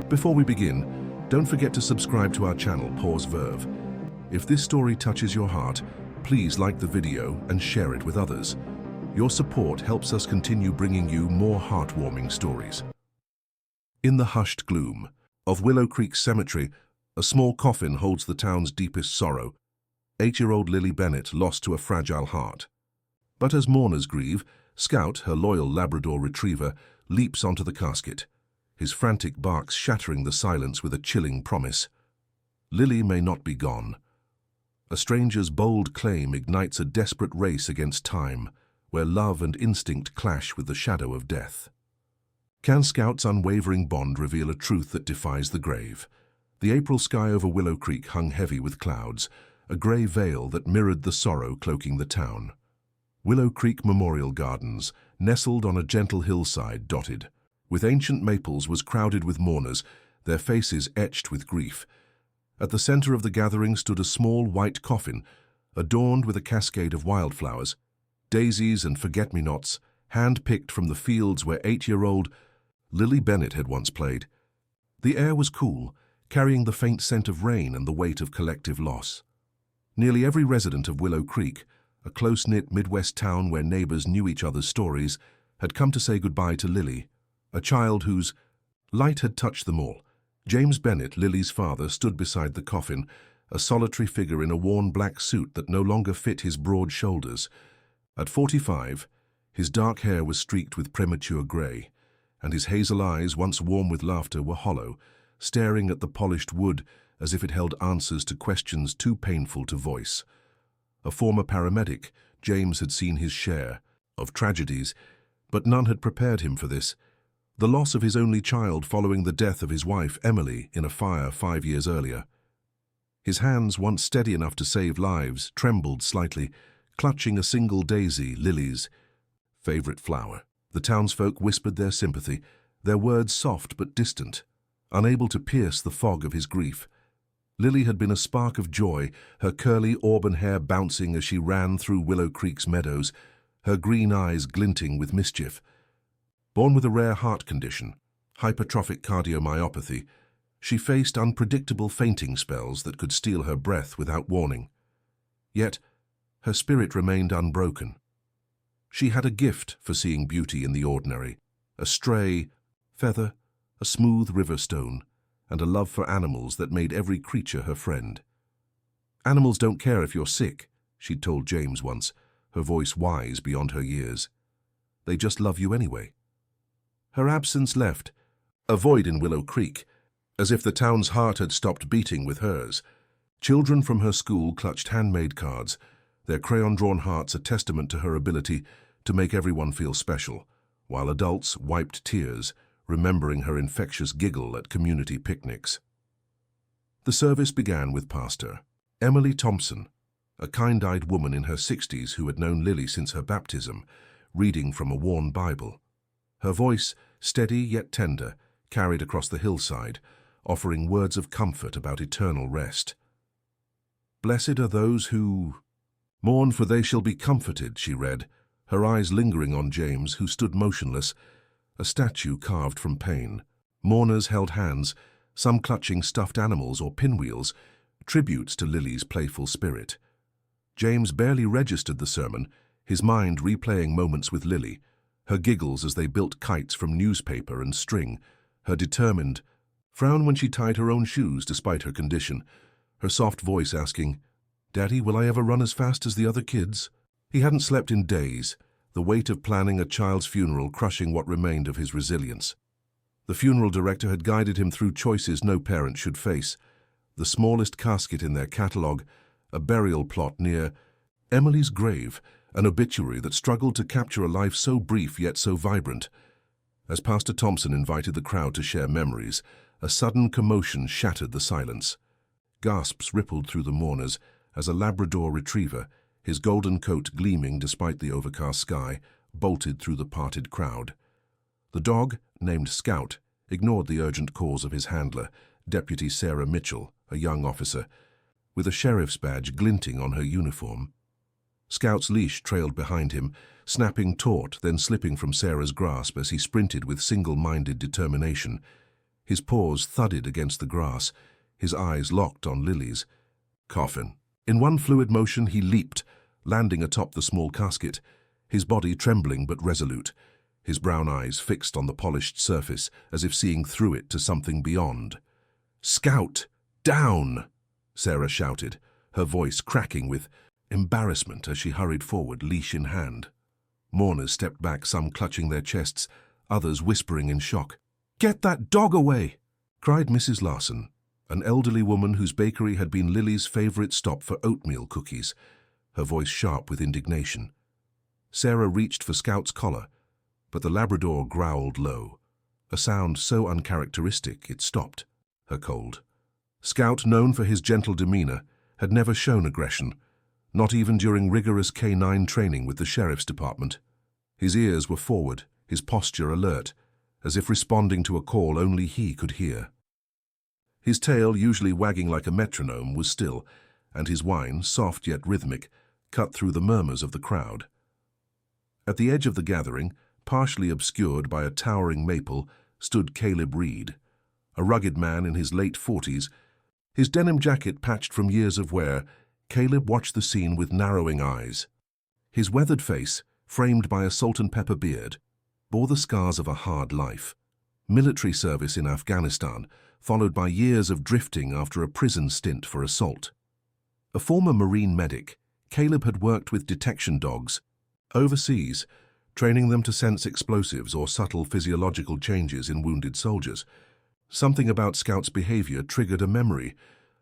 Before we begin, don't forget to subscribe to our channel, Pause Verve. If this story touches your heart, please like the video and share it with others. Your support helps us continue bringing you more heartwarming stories. In the hushed gloom of Willow Creek Cemetery, a small coffin holds the town's deepest sorrow. 8-year-old Lily Bennett lost to a fragile heart. But as mourners grieve, Scout, her loyal Labrador Retriever, leaps onto the casket, his frantic barks shattering the silence with a chilling promise. Lily may not be gone. A stranger's bold claim ignites a desperate race against time, where love and instinct clash with the shadow of death. Can Scout's unwavering bond reveal a truth that defies the grave? The April sky over Willow Creek hung heavy with clouds, a grey veil that mirrored the sorrow cloaking the town. Willow Creek Memorial Gardens, nestled on a gentle hillside dotted with ancient maples, was crowded with mourners, their faces etched with grief. At the center of the gathering stood a small white coffin, adorned with a cascade of wildflowers, daisies and forget-me-nots, hand-picked from the fields where 8-year-old Lily Bennett had once played. The air was cool, carrying the faint scent of rain and the weight of collective loss. Nearly every resident of Willow Creek, a close-knit Midwest town where neighbors knew each other's stories, had come to say goodbye to Lily, a child whose light had touched them all. James Bennett, Lily's father, stood beside the coffin, a solitary figure in a worn black suit that no longer fit his broad shoulders. At 45, his dark hair was streaked with premature grey, and his hazel eyes, once warm with laughter, were hollow, staring at the polished wood as if it held answers to questions too painful to voice. A former paramedic, James had seen his share of tragedies, but none had prepared him for this. The loss of his only child following the death of his wife, Emily, in a fire 5 years earlier. His hands, once steady enough to save lives, trembled slightly, clutching a single daisy, Lily's favorite flower. The townsfolk whispered their sympathy, their words soft but distant, unable to pierce the fog of his grief. Lily had been a spark of joy, her curly auburn hair bouncing as she ran through Willow Creek's meadows, her green eyes glinting with mischief. Born with a rare heart condition, hypertrophic cardiomyopathy, she faced unpredictable fainting spells that could steal her breath without warning. Yet, her spirit remained unbroken. She had a gift for seeing beauty in the ordinary, a stray feather, a smooth river stone, and a love for animals that made every creature her friend. "Animals don't care if you're sick," she'd told James once, her voice wise beyond her years. "They just love you anyway." Her absence left a void in Willow Creek, as if the town's heart had stopped beating with hers. Children from her school clutched handmade cards, their crayon-drawn hearts a testament to her ability to make everyone feel special, while adults wiped tears, remembering her infectious giggle at community picnics. The service began with Pastor Emily Thompson, a kind-eyed woman in her 60s who had known Lily since her baptism, reading from a worn Bible. Her voice, steady yet tender, carried across the hillside, offering words of comfort about eternal rest. "Blessed are those who mourn, for they shall be comforted," she read, her eyes lingering on James, who stood motionless, a statue carved from pain. Mourners held hands, some clutching stuffed animals or pinwheels, tributes to Lily's playful spirit. James barely registered the sermon, his mind replaying moments with Lily, her giggles as they built kites from newspaper and string, her determined frown when she tied her own shoes despite her condition, her soft voice asking, "Daddy, will I ever run as fast as the other kids?" He hadn't slept in days, the weight of planning a child's funeral crushing what remained of his resilience. The funeral director had guided him through choices no parent should face: the smallest casket in their catalogue, a burial plot near Emily's grave, an obituary that struggled to capture a life so brief yet so vibrant. As Pastor Thompson invited the crowd to share memories, a sudden commotion shattered the silence. Gasps rippled through the mourners as a Labrador Retriever, his golden coat gleaming despite the overcast sky, bolted through the parted crowd. The dog, named Scout, ignored the urgent calls of his handler, Deputy Sarah Mitchell, a young officer, with a sheriff's badge glinting on her uniform. Scout's leash trailed behind him, snapping taut, then slipping from Sarah's grasp as he sprinted with single-minded determination. His paws thudded against the grass, his eyes locked on Lily's. Coffin. In one fluid motion he leaped, landing atop the small casket, his body trembling but resolute, his brown eyes fixed on the polished surface as if seeing through it to something beyond. "Scout, down!" Sarah shouted, her voice cracking with embarrassment as she hurried forward, leash in hand. Mourners stepped back, some clutching their chests, others whispering in shock. "Get that dog away!" cried Mrs. Larson, an elderly woman whose bakery had been Lily's favorite stop for oatmeal cookies, her voice sharp with indignation. Sarah reached for Scout's collar, but the Labrador growled low, a sound so uncharacteristic it stopped her cold. Scout, known for his gentle demeanor, had never shown aggression, not even during rigorous canine training with the sheriff's department. His ears were forward, his posture alert, as if responding to a call only he could hear. His tail, usually wagging like a metronome, was still, and his whine, soft yet rhythmic, cut through the murmurs of the crowd. At the edge of the gathering, partially obscured by a towering maple, stood Caleb Reed, a rugged man in his late 40s. His denim jacket patched from years of wear, Caleb watched the scene with narrowing eyes. His weathered face, framed by a salt-and-pepper beard, bore the scars of a hard life. Military service in Afghanistan, followed by years of drifting after a prison stint for assault. A former Marine medic, Caleb had worked with detection dogs overseas, training them to sense explosives or subtle physiological changes in wounded soldiers. Something about Scout's behavior triggered a memory,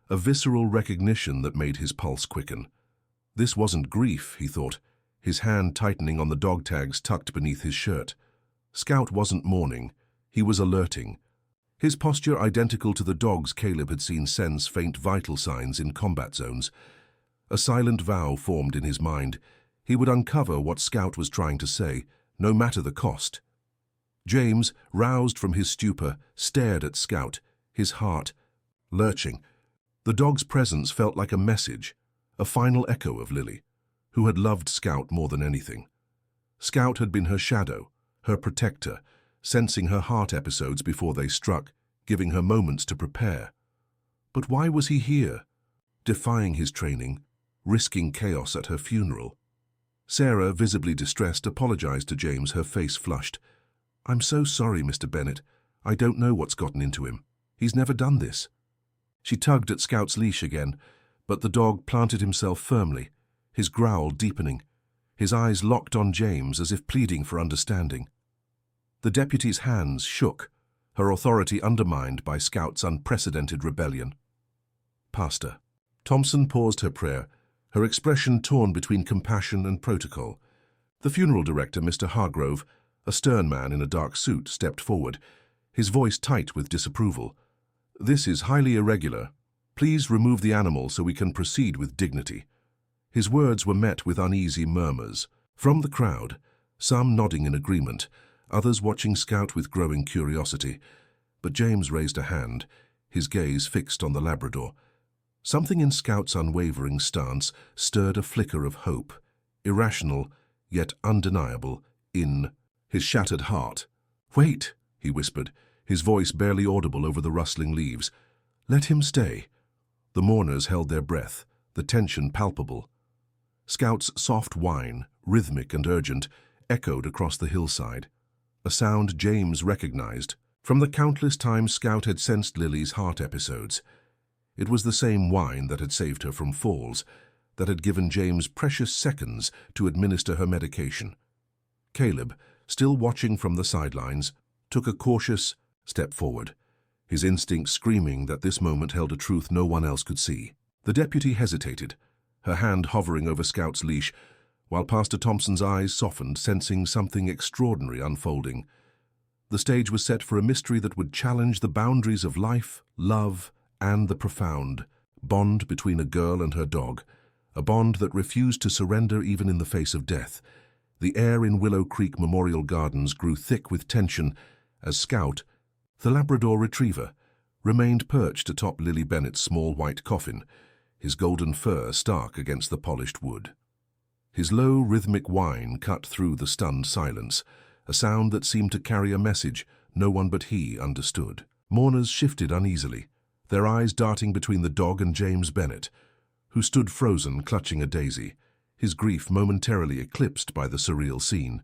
a visceral recognition that made his pulse quicken. This wasn't grief, he thought, his hand tightening on the dog tags tucked beneath his shirt. Scout wasn't mourning, he was alerting. His posture identical to the dogs Caleb had seen sense faint vital signs in combat zones. A silent vow formed in his mind. He would uncover what Scout was trying to say, no matter the cost. James, roused from his stupor, stared at Scout, his heart lurching. The dog's presence felt like a message, a final echo of Lily, who had loved Scout more than anything. Scout had been her shadow, her protector, sensing her heart episodes before they struck, giving her moments to prepare. But why was he here, defying his training, risking chaos at her funeral? Sarah, visibly distressed, apologized to James, her face flushed. "I'm so sorry, Mr. Bennett. I don't know what's gotten into him. He's never done this." She tugged at Scout's leash again, but the dog planted himself firmly, his growl deepening, his eyes locked on James as if pleading for understanding. The deputy's hands shook, her authority undermined by Scout's unprecedented rebellion. "Pastor." Thompson paused her prayer, her expression torn between compassion and protocol. The funeral director, Mr. Hargrove, a stern man in a dark suit, stepped forward, his voice tight with disapproval. "This is highly irregular. Please remove the animal so we can proceed with dignity." His words were met with uneasy murmurs. From the crowd, some nodding in agreement, others watching Scout with growing curiosity. But James raised a hand, his gaze fixed on the Labrador. Something in Scout's unwavering stance stirred a flicker of hope, irrational yet undeniable, in his shattered heart. "Wait," he whispered, his voice barely audible over the rustling leaves. "Let him stay." The mourners held their breath, the tension palpable. Scout's soft whine, rhythmic and urgent, echoed across the hillside, a sound James recognized from the countless times Scout had sensed Lily's heart episodes. It was the same whine that had saved her from falls, that had given James precious seconds to administer her medication. Caleb, still watching from the sidelines, took a cautious step forward, his instinct screaming that this moment held a truth no one else could see. The deputy hesitated, her hand hovering over Scout's leash, while Pastor Thompson's eyes softened, sensing something extraordinary unfolding. The stage was set for a mystery that would challenge the boundaries of life, love, and the profound bond between a girl and her dog, a bond that refused to surrender even in the face of death. The air in Willow Creek Memorial Gardens grew thick with tension as Scout, the Labrador Retriever, remained perched atop Lily Bennett's small white coffin, his golden fur stark against the polished wood. His low, rhythmic whine cut through the stunned silence, a sound that seemed to carry a message no one but he understood. Mourners shifted uneasily, their eyes darting between the dog and James Bennett, who stood frozen, clutching a daisy, his grief momentarily eclipsed by the surreal scene.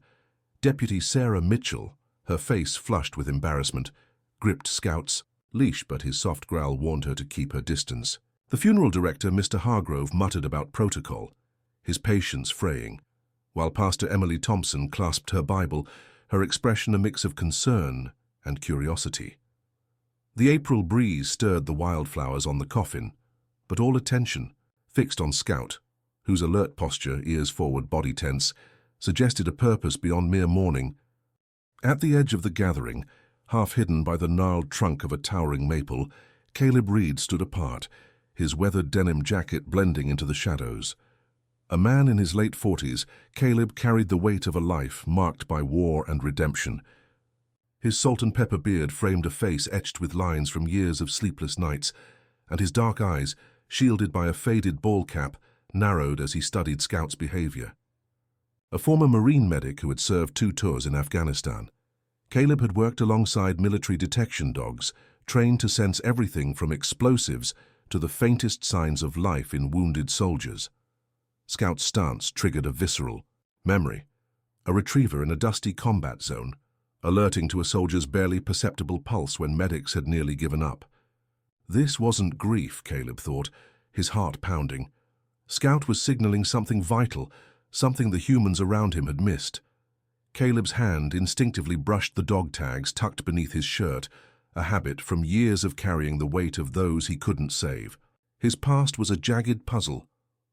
Deputy Sarah Mitchell, her face flushed with embarrassment, gripped Scout's leash, but his soft growl warned her to keep her distance. The funeral director, Mr. Hargrove, muttered about protocol, his patience fraying, while Pastor Emily Thompson clasped her Bible, her expression a mix of concern and curiosity. The April breeze stirred the wildflowers on the coffin, but all attention, fixed on Scout, whose alert posture, ears forward, body tense, suggested a purpose beyond mere mourning. At the edge of the gathering, half hidden by the gnarled trunk of a towering maple, Caleb Reed stood apart, his weathered denim jacket blending into the shadows. A man in his late 40s, Caleb carried the weight of a life marked by war and redemption. His salt-and-pepper beard framed a face etched with lines from years of sleepless nights, and his dark eyes, shielded by a faded ball cap, narrowed as he studied Scout's behavior. A former Marine medic who had served 2 tours in Afghanistan, Caleb had worked alongside military detection dogs, trained to sense everything from explosives to the faintest signs of life in wounded soldiers. Scout's stance triggered a visceral memory, a retriever in a dusty combat zone, alerting to a soldier's barely perceptible pulse when medics had nearly given up. This wasn't grief, Caleb thought, his heart pounding. Scout was signaling something vital, something the humans around him had missed. Caleb's hand instinctively brushed the dog tags tucked beneath his shirt, a habit from years of carrying the weight of those he couldn't save. His past was a jagged puzzle,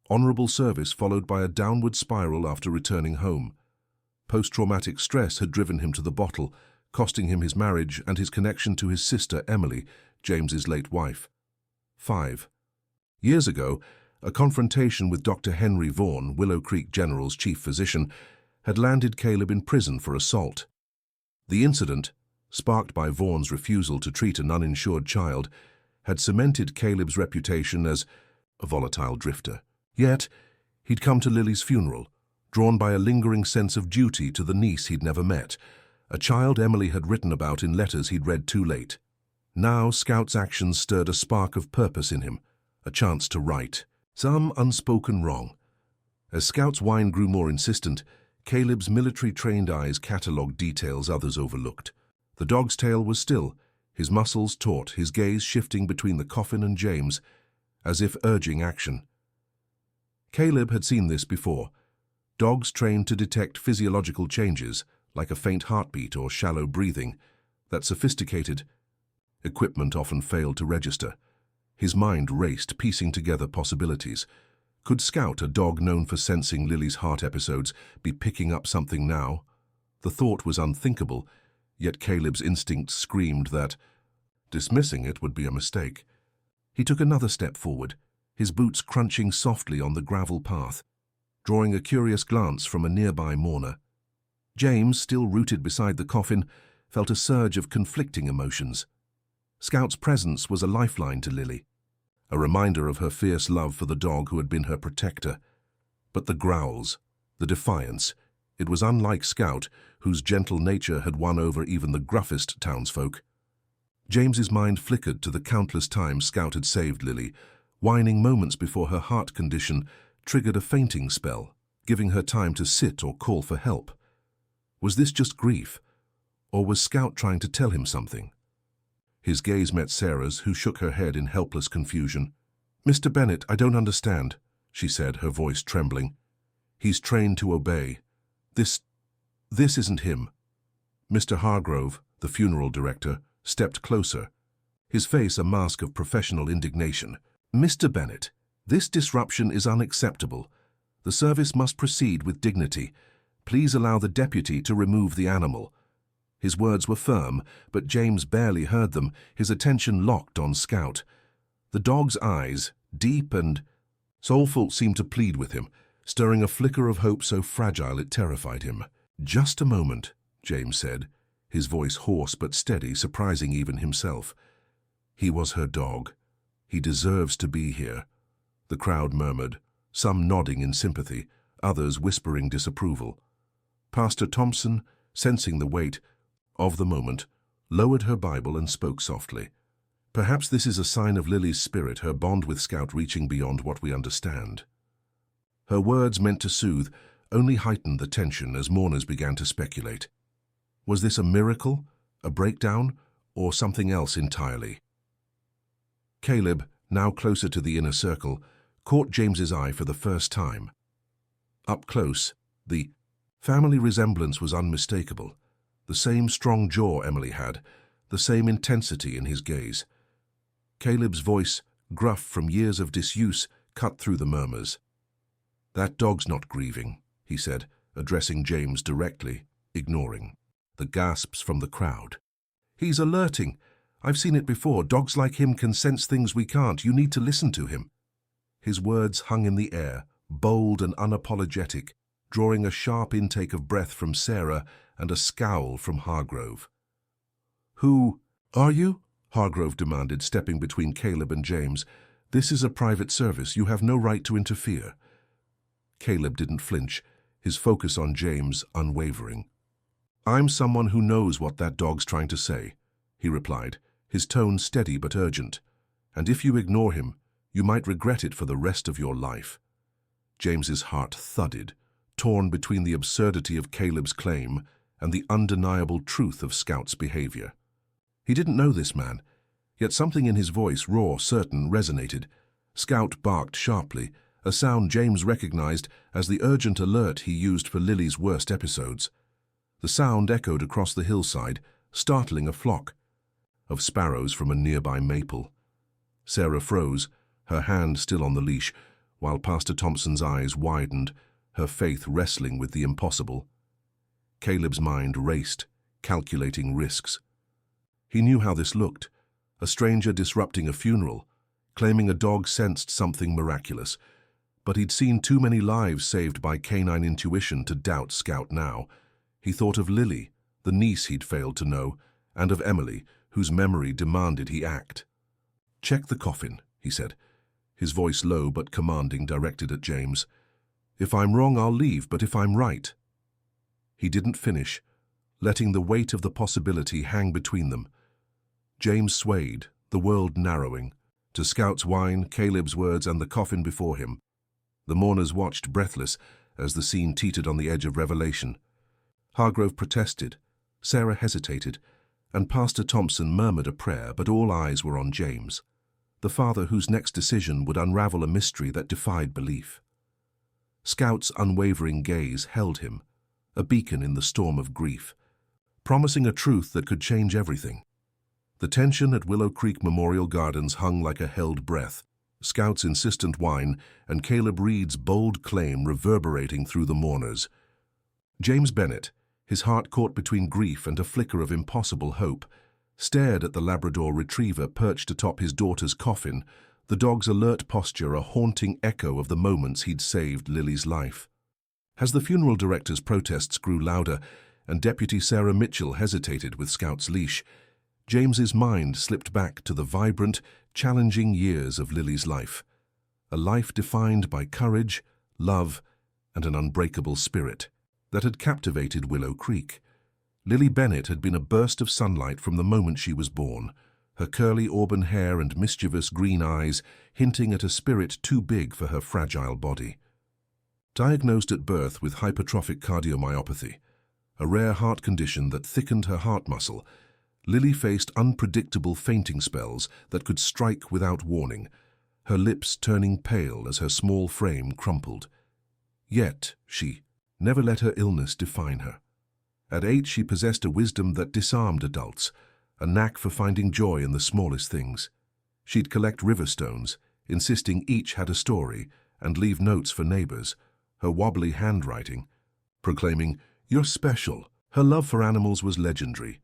honorable service followed by a downward spiral after returning home. Post-traumatic stress had driven him to the bottle, costing him his marriage and his connection to his sister Emily, James's late wife. 5 years ago, a confrontation with Dr. Henry Vaughan, Willow Creek General's chief physician, had landed Caleb in prison for assault. The incident, sparked by Vaughan's refusal to treat an uninsured child, had cemented Caleb's reputation as a volatile drifter. Yet, he'd come to Lily's funeral, drawn by a lingering sense of duty to the niece he'd never met, a child Emily had written about in letters he'd read too late. Now Scout's actions stirred a spark of purpose in him, a chance to right some unspoken wrong. As Scout's whine grew more insistent, Caleb's military-trained eyes catalogued details others overlooked. The dog's tail was still, his muscles taut, his gaze shifting between the coffin and James, as if urging action. Caleb had seen this before. Dogs trained to detect physiological changes, like a faint heartbeat or shallow breathing, that sophisticated equipment often failed to register. His mind raced, piecing together possibilities. Could Scout, a dog known for sensing Lily's heart episodes, be picking up something now? The thought was unthinkable, yet Caleb's instincts screamed that dismissing it would be a mistake. He took another step forward, his boots crunching softly on the gravel path, drawing a curious glance from a nearby mourner. James, still rooted beside the coffin, felt a surge of conflicting emotions. Scout's presence was a lifeline to Lily, a reminder of her fierce love for the dog who had been her protector. But the growls, the defiance, it was unlike Scout, whose gentle nature had won over even the gruffest townsfolk. James's mind flickered to the countless times Scout had saved Lily, whining moments before her heart condition triggered a fainting spell, giving her time to sit or call for help. Was this just grief, or was Scout trying to tell him something? His gaze met Sarah's, who shook her head in helpless confusion. "Mr. Bennett, I don't understand," she said, her voice trembling. "He's trained to obey. This isn't him." Mr. Hargrove, the funeral director, stepped closer, his face a mask of professional indignation. "Mr. Bennett, this disruption is unacceptable. The service must proceed with dignity. Please allow the deputy to remove the animal." His words were firm, but James barely heard them, his attention locked on Scout. The dog's eyes, deep and soulful, seemed to plead with him, stirring a flicker of hope so fragile it terrified him. "Just a moment," James said, his voice hoarse but steady, surprising even himself. "He was her dog. He deserves to be here." The crowd murmured, some nodding in sympathy, others whispering disapproval. Pastor Thompson, sensing the weight of the moment, lowered her Bible and spoke softly. Perhaps this is a sign of Lily's spirit, her bond with Scout reaching beyond what we understand. Her words, meant to soothe, only heightened the tension as mourners began to speculate. Was this a miracle, a breakdown, or something else entirely? Caleb, now closer to the inner circle, caught James's eye for the first time. Up close, the family resemblance was unmistakable. The same strong jaw Emily had, the same intensity in his gaze. Caleb's voice, gruff from years of disuse, cut through the murmurs. "That dog's not grieving," he said, addressing James directly, ignoring the gasps from the crowd. "He's alerting. I've seen it before. Dogs like him can sense things we can't. You need to listen to him." His words hung in the air, bold and unapologetic, drawing a sharp intake of breath from Sarah and a scowl from Hargrove. "Who are you?" Hargrove demanded, stepping between Caleb and James. "This is a private service. You have no right to interfere." Caleb didn't flinch, his focus on James unwavering. "I'm someone who knows what that dog's trying to say," he replied, his tone steady but urgent. "And if you ignore him, you might regret it for the rest of your life." James's heart thudded, torn between the absurdity of Caleb's claim and the undeniable truth of Scout's behavior. He didn't know this man, yet something in his voice, raw, certain, resonated. Scout barked sharply, a sound James recognized as the urgent alert he used for Lily's worst episodes. The sound echoed across the hillside, startling a flock of sparrows from a nearby maple. Sarah froze, her hand still on the leash, while Pastor Thompson's eyes widened, her faith wrestling with the impossible. Caleb's mind raced, calculating risks. He knew how this looked, a stranger disrupting a funeral, claiming a dog sensed something miraculous. But he'd seen too many lives saved by canine intuition to doubt Scout now. He thought of Lily, the niece he'd failed to know, and of Emily, whose memory demanded he act. "Check the coffin," he said, his voice low but commanding, directed at James. "If I'm wrong, I'll leave, but if I'm right—" He didn't finish, letting the weight of the possibility hang between them. James swayed, the world narrowing, to Scout's whine, Caleb's words, and the coffin before him. The mourners watched breathless as the scene teetered on the edge of revelation. Hargrove protested, Sarah hesitated, and Pastor Thompson murmured a prayer, but all eyes were on James, the father whose next decision would unravel a mystery that defied belief. Scout's unwavering gaze held him, a beacon in the storm of grief, promising a truth that could change everything. The tension at Willow Creek Memorial Gardens hung like a held breath, Scout's insistent whine and Caleb Reed's bold claim reverberating through the mourners. James Bennett, his heart caught between grief and a flicker of impossible hope, stared at the Labrador Retriever perched atop his daughter's coffin, the dog's alert posture a haunting echo of the moments he'd saved Lily's life. As the funeral director's protests grew louder and Deputy Sarah Mitchell hesitated with Scout's leash, James's mind slipped back to the vibrant, challenging years of Lily's life, a life defined by courage, love, and an unbreakable spirit that had captivated Willow Creek. Lily Bennett had been a burst of sunlight from the moment she was born, her curly auburn hair and mischievous green eyes hinting at a spirit too big for her fragile body. Diagnosed at birth with hypertrophic cardiomyopathy, a rare heart condition that thickened her heart muscle, Lily faced unpredictable fainting spells that could strike without warning, her lips turning pale as her small frame crumpled. Yet she never let her illness define her. At 8, she possessed a wisdom that disarmed adults, a knack for finding joy in the smallest things. She'd collect river stones, insisting each had a story, and leave notes for neighbors, her wobbly handwriting, proclaiming, "You're special." Her love for animals was legendary.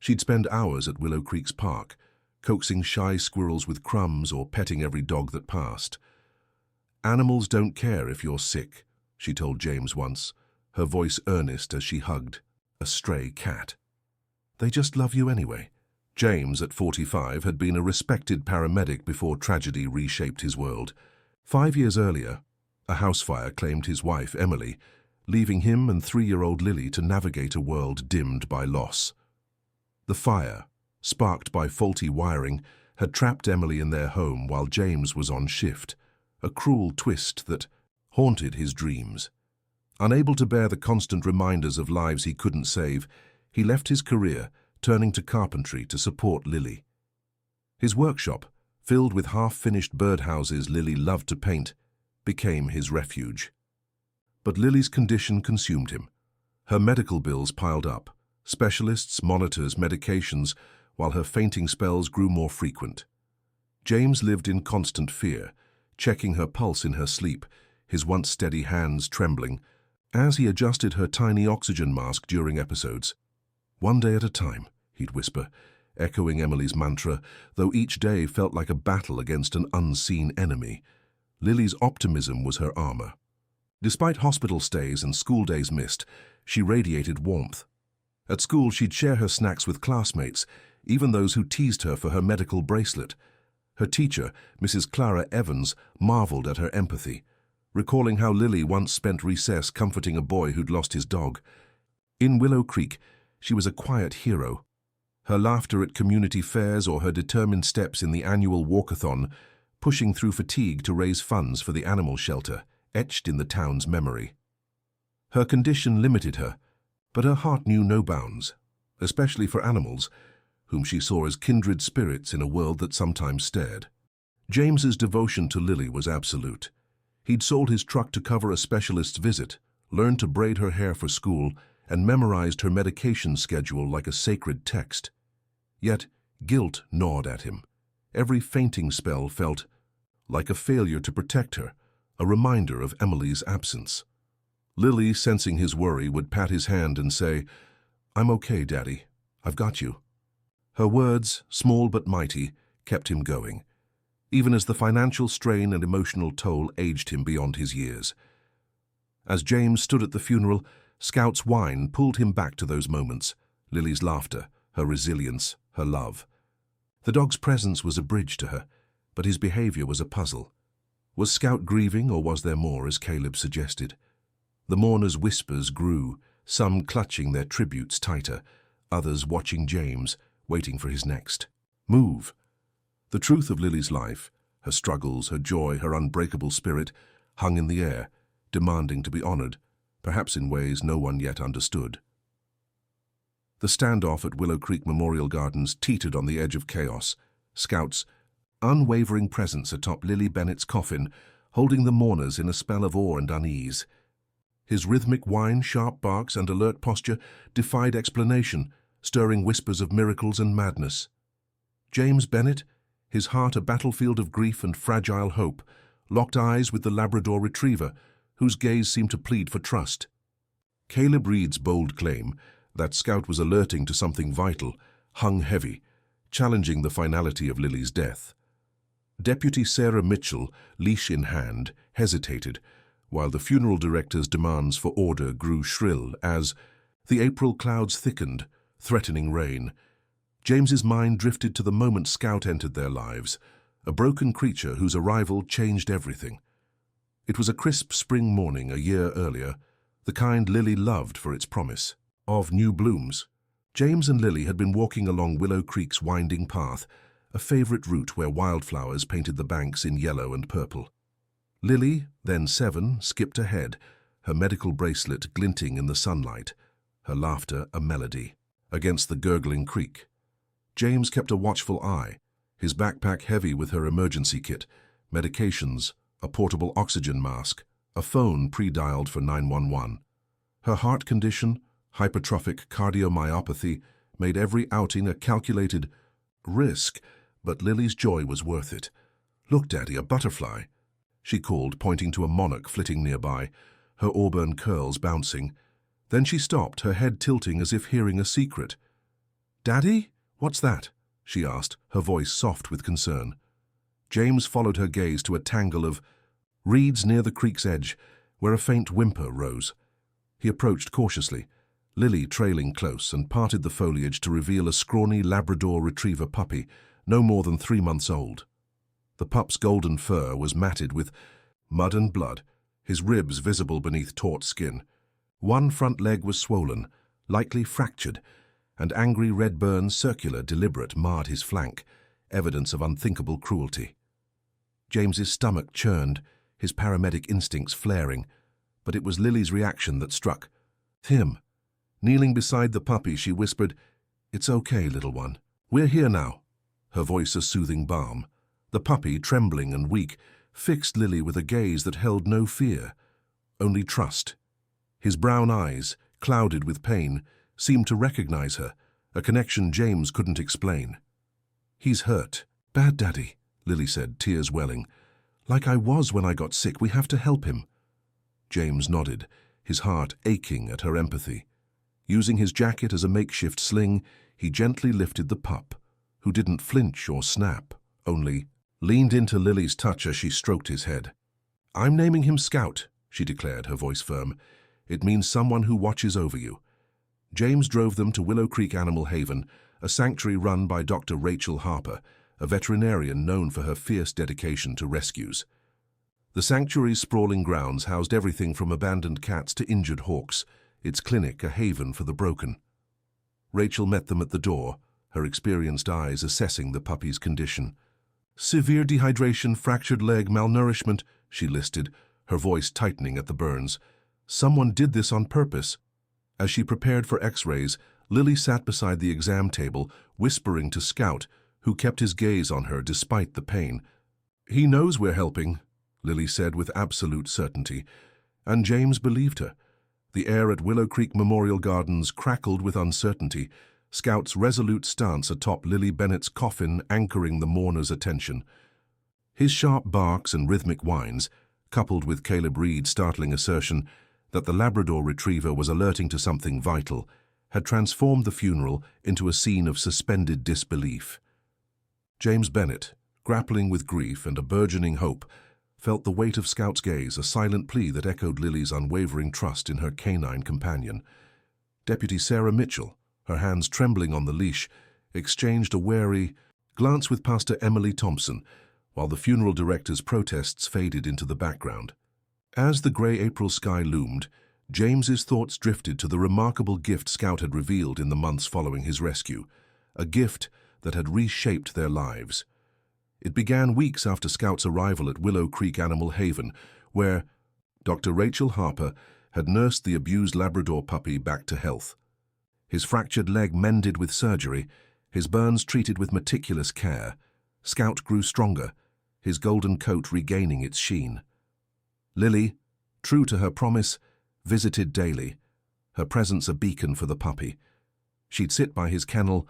She'd spend hours at Willow Creek's park, coaxing shy squirrels with crumbs or petting every dog that passed. "Animals don't care if you're sick," she told James once, her voice earnest as she hugged a stray cat. "They just love you anyway." James, at 45, had been a respected paramedic before tragedy reshaped his world. 5 years earlier, a house fire claimed his wife, Emily, leaving him and 3-year-old Lily to navigate a world dimmed by loss. The fire, sparked by faulty wiring, had trapped Emily in their home while James was on shift, a cruel twist that haunted his dreams. Unable to bear the constant reminders of lives he couldn't save, he left his career, turning to carpentry to support Lily. His workshop, filled with half-finished birdhouses Lily loved to paint, became his refuge. But Lily's condition consumed him. Her medical bills piled up, specialists, monitors, medications, while her fainting spells grew more frequent. James lived in constant fear, checking her pulse in her sleep, his once steady hands trembling, as he adjusted her tiny oxygen mask during episodes. "One day at a time," he'd whisper, echoing Emily's mantra, though each day felt like a battle against an unseen enemy. Lily's optimism was her armor. Despite hospital stays and school days missed, she radiated warmth. At school, she'd share her snacks with classmates, even those who teased her for her medical bracelet. Her teacher, Mrs. Clara Evans, marveled at her empathy, recalling how Lily once spent recess comforting a boy who'd lost his dog. In Willow Creek, she was a quiet hero. Her laughter at community fairs or her determined steps in the annual walkathon, pushing through fatigue to raise funds for the animal shelter, etched in the town's memory. Her condition limited her, but her heart knew no bounds, especially for animals, whom she saw as kindred spirits in a world that sometimes stared. James's devotion to Lily was absolute. He'd sold his truck to cover a specialist's visit, learned to braid her hair for school, and memorized her medication schedule like a sacred text. Yet guilt gnawed at him. Every fainting spell felt like a failure to protect her, a reminder of Emily's absence. Lily, sensing his worry, would pat his hand and say, "I'm okay, Daddy. I've got you." Her words, small but mighty, kept him going, even as the financial strain and emotional toll aged him beyond his years. As James stood at the funeral, Scout's whine pulled him back to those moments, Lily's laughter, her resilience, her love. The dog's presence was a bridge to her, but his behavior was a puzzle. Was Scout grieving, or was there more, as Caleb suggested? The mourners' whispers grew, some clutching their tributes tighter, others watching James, waiting for his next move. The truth of Lily's life, her struggles, her joy, her unbreakable spirit, hung in the air, demanding to be honored, perhaps in ways no one yet understood. The standoff at Willow Creek Memorial Gardens teetered on the edge of chaos, Scout's unwavering presence atop Lily Bennett's coffin, holding the mourners in a spell of awe and unease. His rhythmic whine, sharp barks, and alert posture defied explanation, stirring whispers of miracles and madness. James Bennett, his heart a battlefield of grief and fragile hope, locked eyes with the Labrador Retriever, whose gaze seemed to plead for trust. Caleb Reed's bold claim that Scout was alerting to something vital hung heavy, challenging the finality of Lily's death. Deputy Sarah Mitchell, leash in hand, hesitated, while the funeral director's demands for order grew shrill as the April clouds thickened, threatening rain. James's mind drifted to the moment Scout entered their lives, a broken creature whose arrival changed everything. It was a crisp spring morning a year earlier, the kind Lily loved for its promise of new blooms. James and Lily had been walking along Willow Creek's winding path, a favorite route where wildflowers painted the banks in yellow and purple. Lily, then 7, skipped ahead, her medical bracelet glinting in the sunlight, her laughter a melody, against the gurgling creek. James kept a watchful eye, his backpack heavy with her emergency kit, medications, a portable oxygen mask, a phone pre-dialed for 911. Her heart condition, hypertrophic cardiomyopathy, made every outing a calculated risk, but Lily's joy was worth it. "Look, Daddy, a butterfly," she called, pointing to a monarch flitting nearby, her auburn curls bouncing. Then she stopped, her head tilting as if hearing a secret. "Daddy, what's that?" she asked, her voice soft with concern. James followed her gaze to a tangle of reeds near the creek's edge, where a faint whimper rose. He approached cautiously, Lily trailing close, and parted the foliage to reveal a scrawny Labrador Retriever puppy, no more than 3 months old. The pup's golden fur was matted with mud and blood, his ribs visible beneath taut skin. One front leg was swollen, likely fractured, and angry red burns, circular, deliberate, marred his flank, evidence of unthinkable cruelty. James's stomach churned, his paramedic instincts flaring, but it was Lily's reaction that struck him. Kneeling beside the puppy, she whispered, "It's okay, little one. We're here now," her voice a soothing balm. The puppy, trembling and weak, fixed Lily with a gaze that held no fear, only trust. His brown eyes, clouded with pain, seemed to recognize her, a connection James couldn't explain. "He's hurt. Bad, Daddy," Lily said, tears welling. "Like I was when I got sick. We have to help him." James nodded, his heart aching at her empathy. Using his jacket as a makeshift sling, he gently lifted the pup, who didn't flinch or snap, only leaned into Lily's touch as she stroked his head. "I'm naming him Scout," she declared, her voice firm. "It means someone who watches over you." James drove them to Willow Creek Animal Haven, a sanctuary run by Dr. Rachel Harper, a veterinarian known for her fierce dedication to rescues. The sanctuary's sprawling grounds housed everything from abandoned cats to injured hawks, its clinic a haven for the broken. Rachel met them at the door, her experienced eyes assessing the puppy's condition. "Severe dehydration, fractured leg, malnourishment," she listed, her voice tightening at the burns. "Someone did this on purpose." As she prepared for x-rays, Lily sat beside the exam table, whispering to Scout, who kept his gaze on her despite the pain. "He knows we're helping," Lily said with absolute certainty, and James believed her. The air at Willow Creek Memorial Gardens crackled with uncertainty, Scout's resolute stance atop Lily Bennett's coffin anchoring the mourners' attention. His sharp barks and rhythmic whines, coupled with Caleb Reed's startling assertion that the Labrador Retriever was alerting to something vital, had transformed the funeral into a scene of suspended disbelief. James Bennett, grappling with grief and a burgeoning hope, felt the weight of Scout's gaze, a silent plea that echoed Lily's unwavering trust in her canine companion. Deputy Sarah Mitchell, her hands trembling on the leash, exchanged a wary glance with Pastor Emily Thompson, while the funeral director's protests faded into the background. As the grey April sky loomed, James's thoughts drifted to the remarkable gift Scout had revealed in the months following his rescue, a gift that had reshaped their lives. It began weeks after Scout's arrival at Willow Creek Animal Haven, where Dr. Rachel Harper had nursed the abused Labrador puppy back to health. His fractured leg mended with surgery, his burns treated with meticulous care. Scout grew stronger, his golden coat regaining its sheen. Lily, true to her promise, visited daily, her presence a beacon for the puppy. She'd sit by his kennel,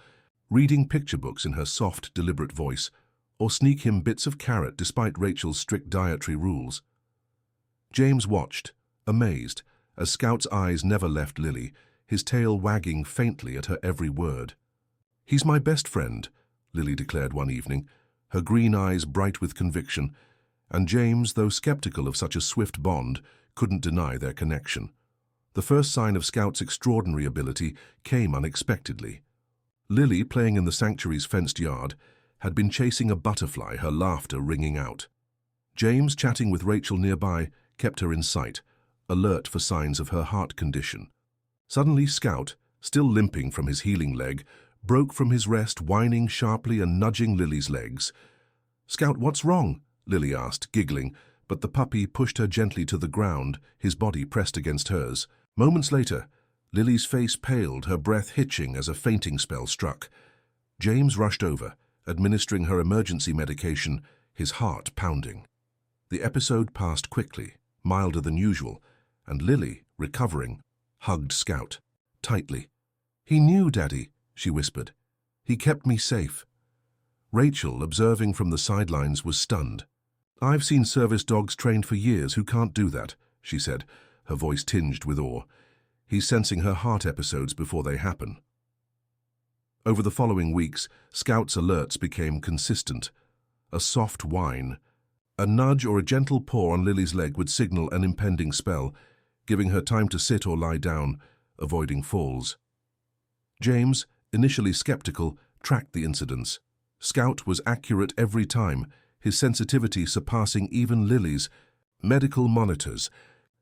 reading picture books in her soft, deliberate voice, or sneak him bits of carrot despite Rachel's strict dietary rules. James watched, amazed, as Scout's eyes never left Lily, his tail wagging faintly at her every word. "He's my best friend," Lily declared one evening, her green eyes bright with conviction, and James, though skeptical of such a swift bond, couldn't deny their connection. The first sign of Scout's extraordinary ability came unexpectedly. Lily, playing in the sanctuary's fenced yard, had been chasing a butterfly, her laughter ringing out. James, chatting with Rachel nearby, kept her in sight, alert for signs of her heart condition. Suddenly Scout, still limping from his healing leg, broke from his rest, whining sharply and nudging Lily's legs. "Scout, what's wrong?" Lily asked, giggling, but the puppy pushed her gently to the ground, his body pressed against hers. Moments later, Lily's face paled, her breath hitching as a fainting spell struck. James rushed over, administering her emergency medication, his heart pounding. The episode passed quickly, milder than usual, and Lily, recovering, hugged Scout tightly. "He knew, Daddy," she whispered. "He kept me safe." Rachel, observing from the sidelines, was stunned. "I've seen service dogs trained for years who can't do that," she said, her voice tinged with awe. "He's sensing her heart episodes before they happen." Over the following weeks, Scout's alerts became consistent. A soft whine, a nudge or a gentle paw on Lily's leg would signal an impending spell, giving her time to sit or lie down, avoiding falls. James, initially skeptical, tracked the incidents. Scout was accurate every time, his sensitivity surpassing even Lily's. Medical monitors.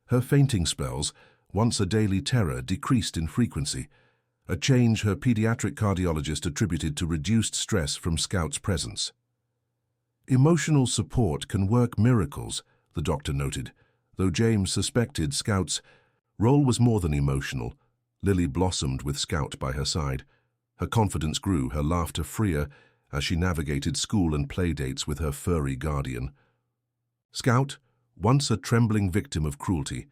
Her fainting spells, once a daily terror, decreased in frequency. a change her pediatric cardiologist attributed to reduced stress from Scout's presence. Emotional support can work miracles, the doctor noted, though James suspected Scout's role was more than emotional. Lily blossomed with Scout by her side. Her confidence grew, her laughter freer, as she navigated school and play dates with her furry guardian. Scout, once a trembling victim of cruelty,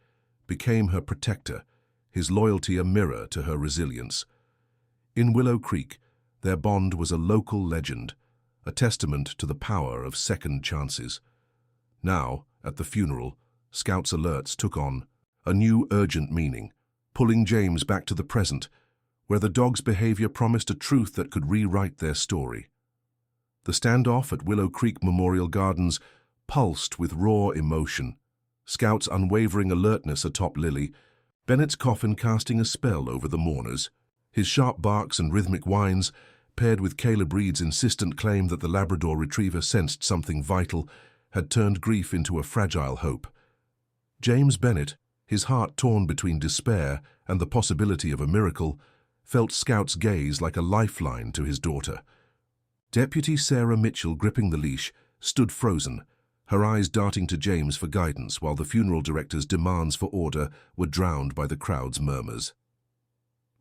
became her protector, his loyalty a mirror to her resilience. In Willow Creek, their bond was a local legend, a testament to the power of second chances. Now, at the funeral, Scout's alerts took on a new urgent meaning, pulling James back to the present, where the dog's behavior promised a truth that could rewrite their story. The standoff at Willow Creek Memorial Gardens pulsed with raw emotion, Scout's unwavering alertness atop Lily, Bennett's Coffin casting a spell over the mourners. His sharp barks and rhythmic whines, paired with Caleb Reed's insistent claim that the Labrador Retriever sensed something vital, had turned grief into a fragile hope. James Bennett, his heart torn between despair and the possibility of a miracle, felt Scout's gaze like a lifeline to his daughter. Deputy Sarah Mitchell, gripping the leash, stood frozen, her eyes darting to James for guidance while the funeral director's demands for order were drowned by the crowd's murmurs.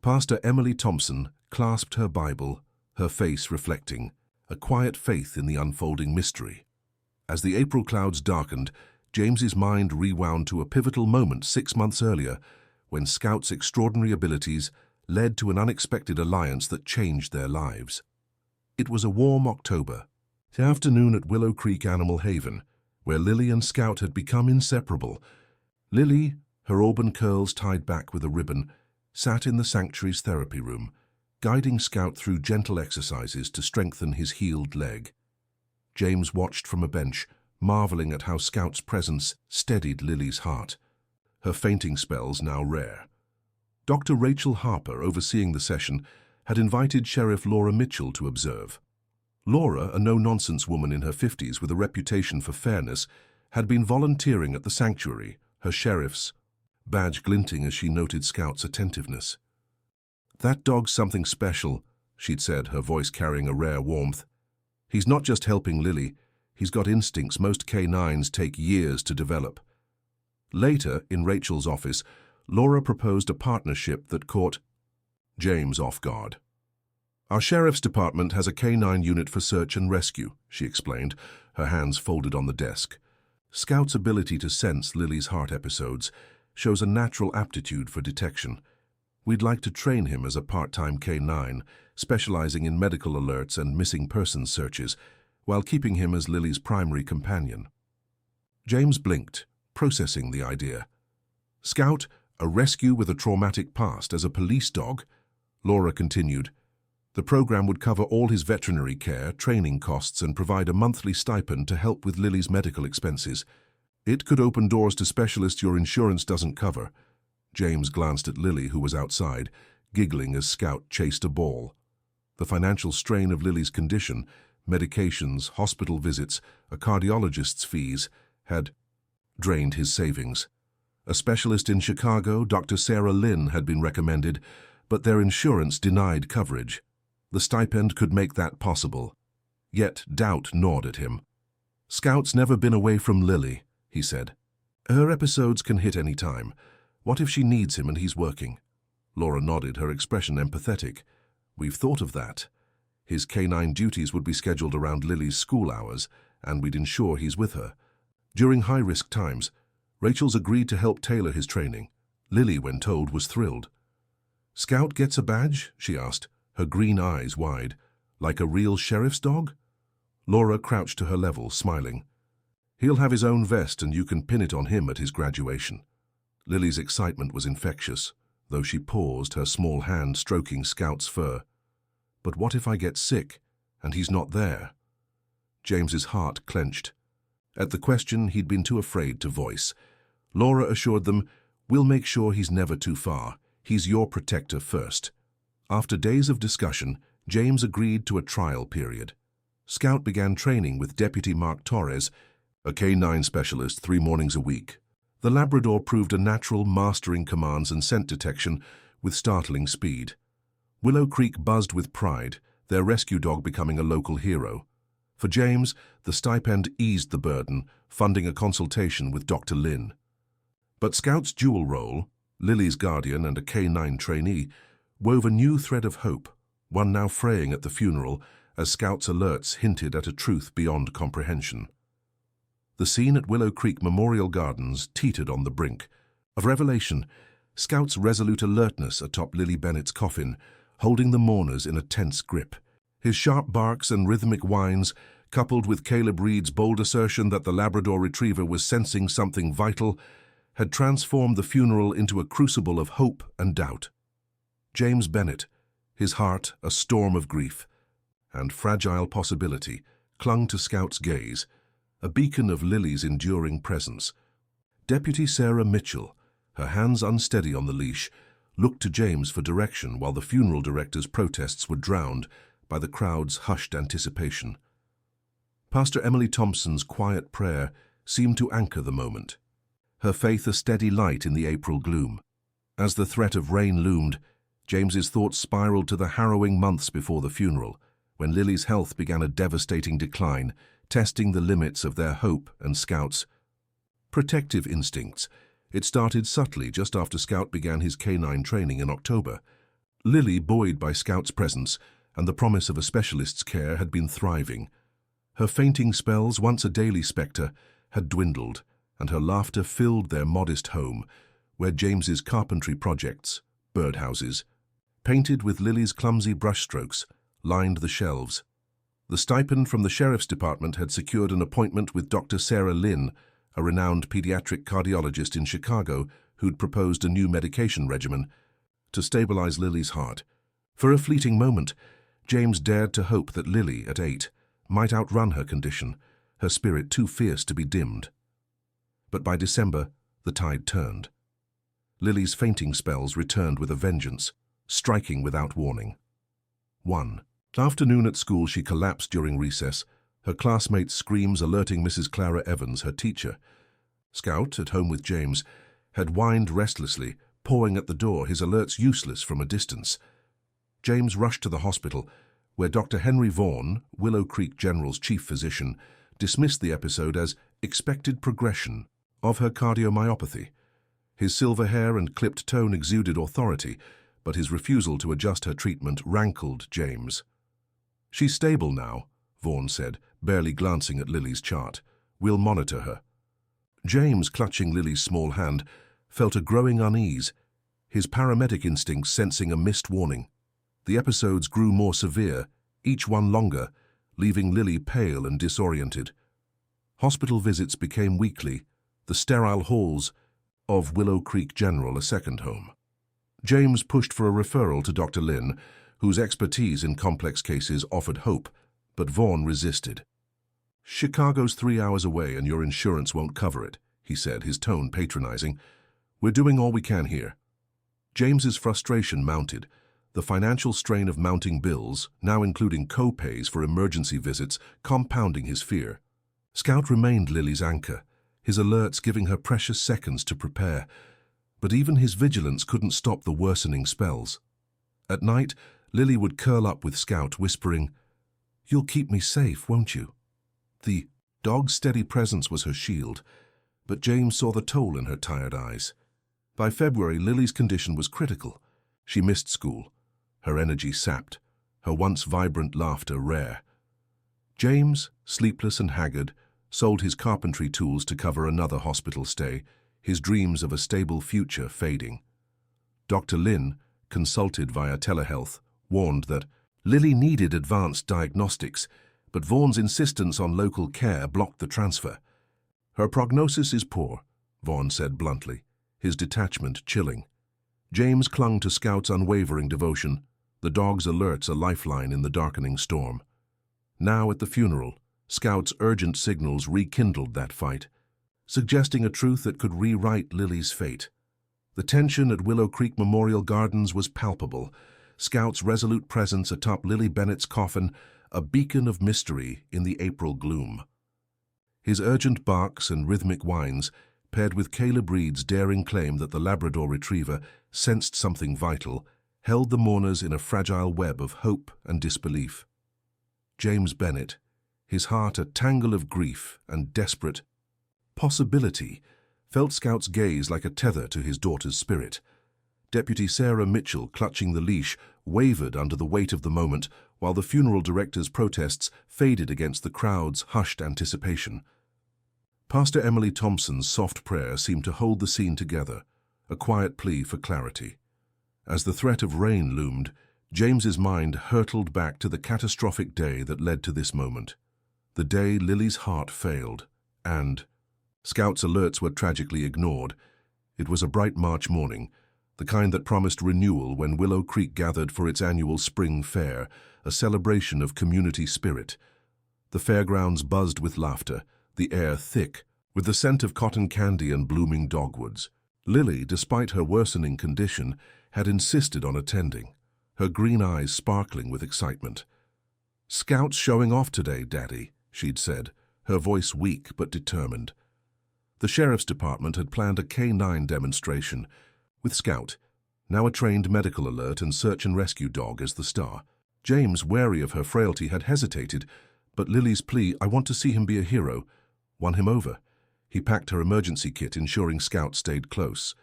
Pastor Emily Thompson clasped her Bible, her face reflecting a quiet faith in the unfolding mystery. As the April clouds darkened, James's mind rewound to a pivotal moment 6 months earlier, when Scout's extraordinary abilities led to an unexpected alliance that changed their lives. It was a warm October afternoon at Willow Creek Animal Haven, where Lily and Scout had become inseparable. Lily, her auburn curls tied back with a ribbon, sat in the sanctuary's therapy room, guiding Scout through gentle exercises to strengthen his healed leg. James watched from a bench, marveling at how Scout's presence steadied Lily's heart, her fainting spells now rare. Dr. Rachel Harper, overseeing the session, had invited Sheriff Laura Mitchell to observe. Laura, a no-nonsense woman in her 50s with a reputation for fairness, had been volunteering at the sanctuary, her sheriff's badge glinting as she noted Scout's attentiveness. "That dog's something special," she'd said, her voice carrying a rare warmth. "He's not just helping Lily, he's got instincts most canines take years to develop." Later, in Rachel's office, Laura proposed a partnership that caught James off guard. "Our sheriff's department has a canine unit for search and rescue," she explained, her hands folded on the desk. "Scout's ability to sense Lily's heart episodes shows a natural aptitude for detection. We'd like to train him as a part-time canine, specializing in medical alerts and missing persons searches, while keeping him as Lily's primary companion." James blinked, processing the idea. "Scout, a rescue with a traumatic past as a police dog?" Laura continued. "The program would cover all his veterinary care, training costs, and provide a monthly stipend to help with Lily's medical expenses. It could open doors to specialists your insurance doesn't cover." James glanced at Lily, who was outside, giggling as Scout chased a ball. The financial strain of Lily's condition, medications, hospital visits, a cardiologist's fees, had drained his savings. A specialist in Chicago, Dr. Sarah Lynn, had been recommended, but their insurance denied coverage. The stipend could make that possible. Yet doubt gnawed at him. "Scout's never been away from Lily," he said. "Her episodes can hit any time. What if she needs him and he's working?" Laura nodded, her expression empathetic. "We've thought of that. His canine duties would be scheduled around Lily's school hours, and we'd ensure he's with her. During high-risk times, Rachel's agreed to help tailor his training. Lily, when told, was thrilled." "Scout gets a badge?" she asked, her green eyes wide. "Like a real sheriff's dog?" Laura crouched to her level, smiling. "He'll have his own vest and you can pin it on him at his graduation." Lily's excitement was infectious, though she paused, her small hand stroking Scout's fur. "But what if I get sick and he's not there?" James's heart clenched. At the question he'd been too afraid to voice, Laura assured them, "We'll make sure he's never too far. He's your protector first." After days of discussion, James agreed to a trial period. Scout began training with Deputy Mark Torres, a canine specialist, 3 mornings a week. The Labrador proved a natural, mastering commands and scent detection with startling speed. Willow Creek buzzed with pride, their rescue dog becoming a local hero. For James, the stipend eased the burden, funding a consultation with Dr. Lynn. But Scout's dual role, Lily's guardian and a K-9 trainee, wove a new thread of hope, one now fraying at the funeral as Scout's alerts hinted at a truth beyond comprehension. The scene at Willow Creek Memorial Gardens teetered on the brink of revelation, Scout's resolute alertness atop Lily Bennett's coffin, holding the mourners in a tense grip. His sharp barks and rhythmic whines, coupled with Caleb Reed's bold assertion that the Labrador Retriever was sensing something vital, had transformed the funeral into a crucible of hope and doubt. James Bennett, his heart a storm of grief and fragile possibility, clung to Scout's gaze, a beacon of Lily's enduring presence. Deputy Sarah Mitchell, her hands unsteady on the leash, looked to James for direction while the funeral director's protests were drowned by the crowd's hushed anticipation. Pastor Emily Thompson's quiet prayer seemed to anchor the moment, her faith a steady light in the April gloom. As the threat of rain loomed, James's thoughts spiraled to the harrowing months before the funeral, when Lily's health began a devastating decline, testing the limits of their hope and Scout's protective instincts. It started subtly just after Scout began his K-9 training in October. Lily, buoyed by Scout's presence and the promise of a specialist's care, had been thriving. Her fainting spells, once a daily spectre, had dwindled, and her laughter filled their modest home, where James's carpentry projects, birdhouses, painted with Lily's clumsy brushstrokes, lined the shelves. The stipend from the sheriff's department had secured an appointment with Dr. Sarah Lynn, a renowned pediatric cardiologist in Chicago who'd proposed a new medication regimen to stabilize Lily's heart. For a fleeting moment, James dared to hope that Lily, at 8, might outrun her condition, her spirit too fierce to be dimmed. But by December, the tide turned. Lily's fainting spells returned with a vengeance, striking without warning. 1. Afternoon at school, she collapsed during recess, her classmates' screams alerting Mrs. Clara Evans, her teacher. Scout, at home with James, had whined restlessly, pawing at the door, his alerts useless from a distance. James rushed to the hospital, where Dr. Henry Vaughan, Willow Creek General's chief physician, dismissed the episode as expected progression of her cardiomyopathy. His silver hair and clipped tone exuded authority, but his refusal to adjust her treatment rankled James. "She's stable now," Vaughan said, barely glancing at Lily's chart. "We'll monitor her." James, clutching Lily's small hand, felt a growing unease, his paramedic instincts sensing a missed warning. The episodes grew more severe, each one longer, leaving Lily pale and disoriented. Hospital visits became weekly, the sterile halls of Willow Creek General a second home. James pushed for a referral to Dr. Lynn, whose expertise in complex cases offered hope, but Vaughan resisted. "Chicago's 3 hours away and your insurance won't cover it," he said, his tone patronizing. "We're doing all we can here." James's frustration mounted, the financial strain of mounting bills, now including co-pays for emergency visits, compounding his fear. Scout remained Lily's anchor, his alerts giving her precious seconds to prepare, but even his vigilance couldn't stop the worsening spells. At night, Lily would curl up with Scout, whispering, "You'll keep me safe, won't you?" The dog's steady presence was her shield, but James saw the toll in her tired eyes. By February, Lily's condition was critical. She missed school, her energy sapped, her once vibrant laughter rare. James, sleepless and haggard, sold his carpentry tools to cover another hospital stay, his dreams of a stable future fading. Dr. Lynn, consulted via telehealth, warned that Lily needed advanced diagnostics, but Vaughan's insistence on local care blocked the transfer. "Her prognosis is poor," Vaughan said bluntly, his detachment chilling. James clung to Scout's unwavering devotion, the dog's alerts a lifeline in the darkening storm. Now at the funeral, Scout's urgent signals rekindled that fight, suggesting a truth that could rewrite Lily's fate. The tension at Willow Creek Memorial Gardens was palpable, Scout's resolute presence atop Lily Bennett's coffin, a beacon of mystery in the April gloom. His urgent barks and rhythmic whines, paired with Caleb Reed's daring claim that the Labrador Retriever sensed something vital, held the mourners in a fragile web of hope and disbelief. James Bennett, his heart a tangle of grief and desperate possibility, felt Scout's gaze like a tether to his daughter's spirit. Deputy Sarah Mitchell, clutching the leash, wavered under the weight of the moment, while the funeral director's protests faded against the crowd's hushed anticipation. Pastor Emily Thompson's soft prayer seemed to hold the scene together, a quiet plea for clarity. As the threat of rain loomed, James's mind hurtled back to the catastrophic day that led to this moment. The day Lily's heart failed, and Scout's alerts were tragically ignored. It was a bright March morning, the kind that promised renewal when Willow Creek gathered for its annual spring fair, a celebration of community spirit. The fairgrounds buzzed with laughter, the air thick with the scent of cotton candy and blooming dogwoods. Lily, despite her worsening condition, had insisted on attending, her green eyes sparkling with excitement. "Scout's showing off today, Daddy," she'd said, her voice weak but determined. The sheriff's department had planned a K9 demonstration, with Scout, now a trained medical alert and search and rescue dog, as the star. James, wary of her frailty, had hesitated, but Lily's plea, "I want to see him be a hero," won him over. He packed her emergency kit, ensuring Scout stayed close.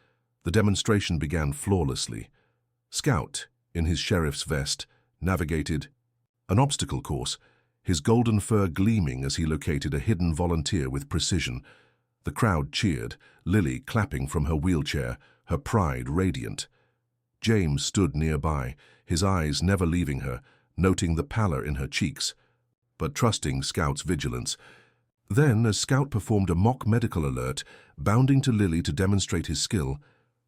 The demonstration began flawlessly. Scout, in his sheriff's vest, navigated an obstacle course, his golden fur gleaming as he located a hidden volunteer with precision. The crowd cheered, Lily clapping from her wheelchair, her pride radiant. James stood nearby, his eyes never leaving her, noting the pallor in her cheeks, but trusting Scout's vigilance. Then, as Scout performed a mock medical alert, bounding to Lily to demonstrate his skill,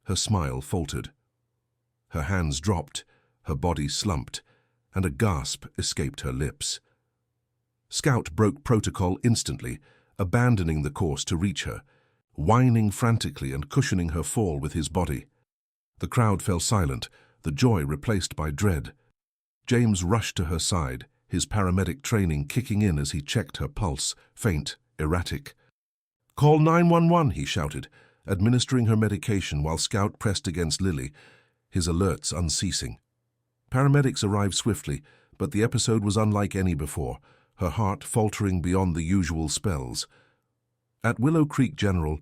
her smile faltered. Her hands dropped, her body slumped, and a gasp escaped her lips. Scout broke protocol instantly, abandoning the course to reach her, whining frantically and cushioning her fall with his body. The crowd fell silent, the joy replaced by dread. James rushed to her side, his paramedic training kicking in as he checked her pulse, faint, erratic. "Call 911, he shouted, administering her medication while Scout pressed against Lily, his alerts unceasing. Paramedics arrived swiftly, but the episode was unlike any before, her heart faltering beyond the usual spells. At Willow Creek General,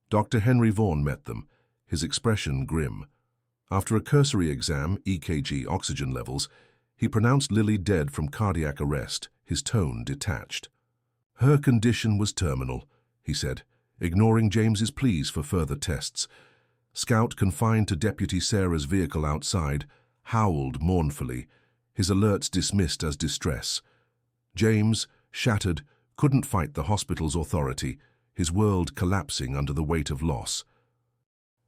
Dr. Henry Vaughan met them, his expression grim. After a cursory exam, EKG oxygen levels, he pronounced Lily dead from cardiac arrest, his tone detached. "Her condition was terminal," he said, ignoring James's pleas for further tests. Scout, confined to Deputy Sarah's vehicle outside, howled mournfully, his alerts dismissed as distress. James, shattered, couldn't fight the hospital's authority, his world collapsing under the weight of loss.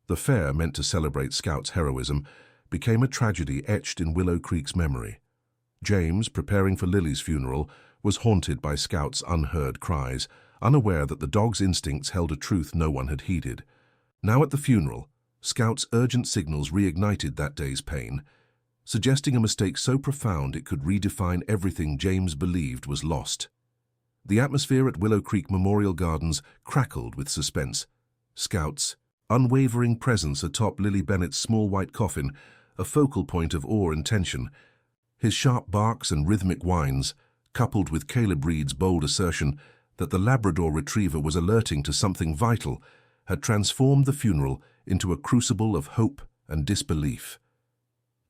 The fair, meant to celebrate Scout's heroism, became a tragedy etched in Willow Creek's memory. James, preparing for Lily's funeral, was haunted by Scout's unheard cries, unaware that the dog's instincts held a truth no one had heeded. Now at the funeral, Scout's urgent signals reignited that day's pain, suggesting a mistake so profound it could redefine everything James believed was lost. The atmosphere at Willow Creek Memorial Gardens crackled with suspense. Scout's unwavering presence atop Lily Bennett's small white coffin, a focal point of awe and tension. His sharp barks and rhythmic whines, coupled with Caleb Reed's bold assertion that the Labrador Retriever was alerting to something vital, had transformed the funeral into a crucible of hope and disbelief.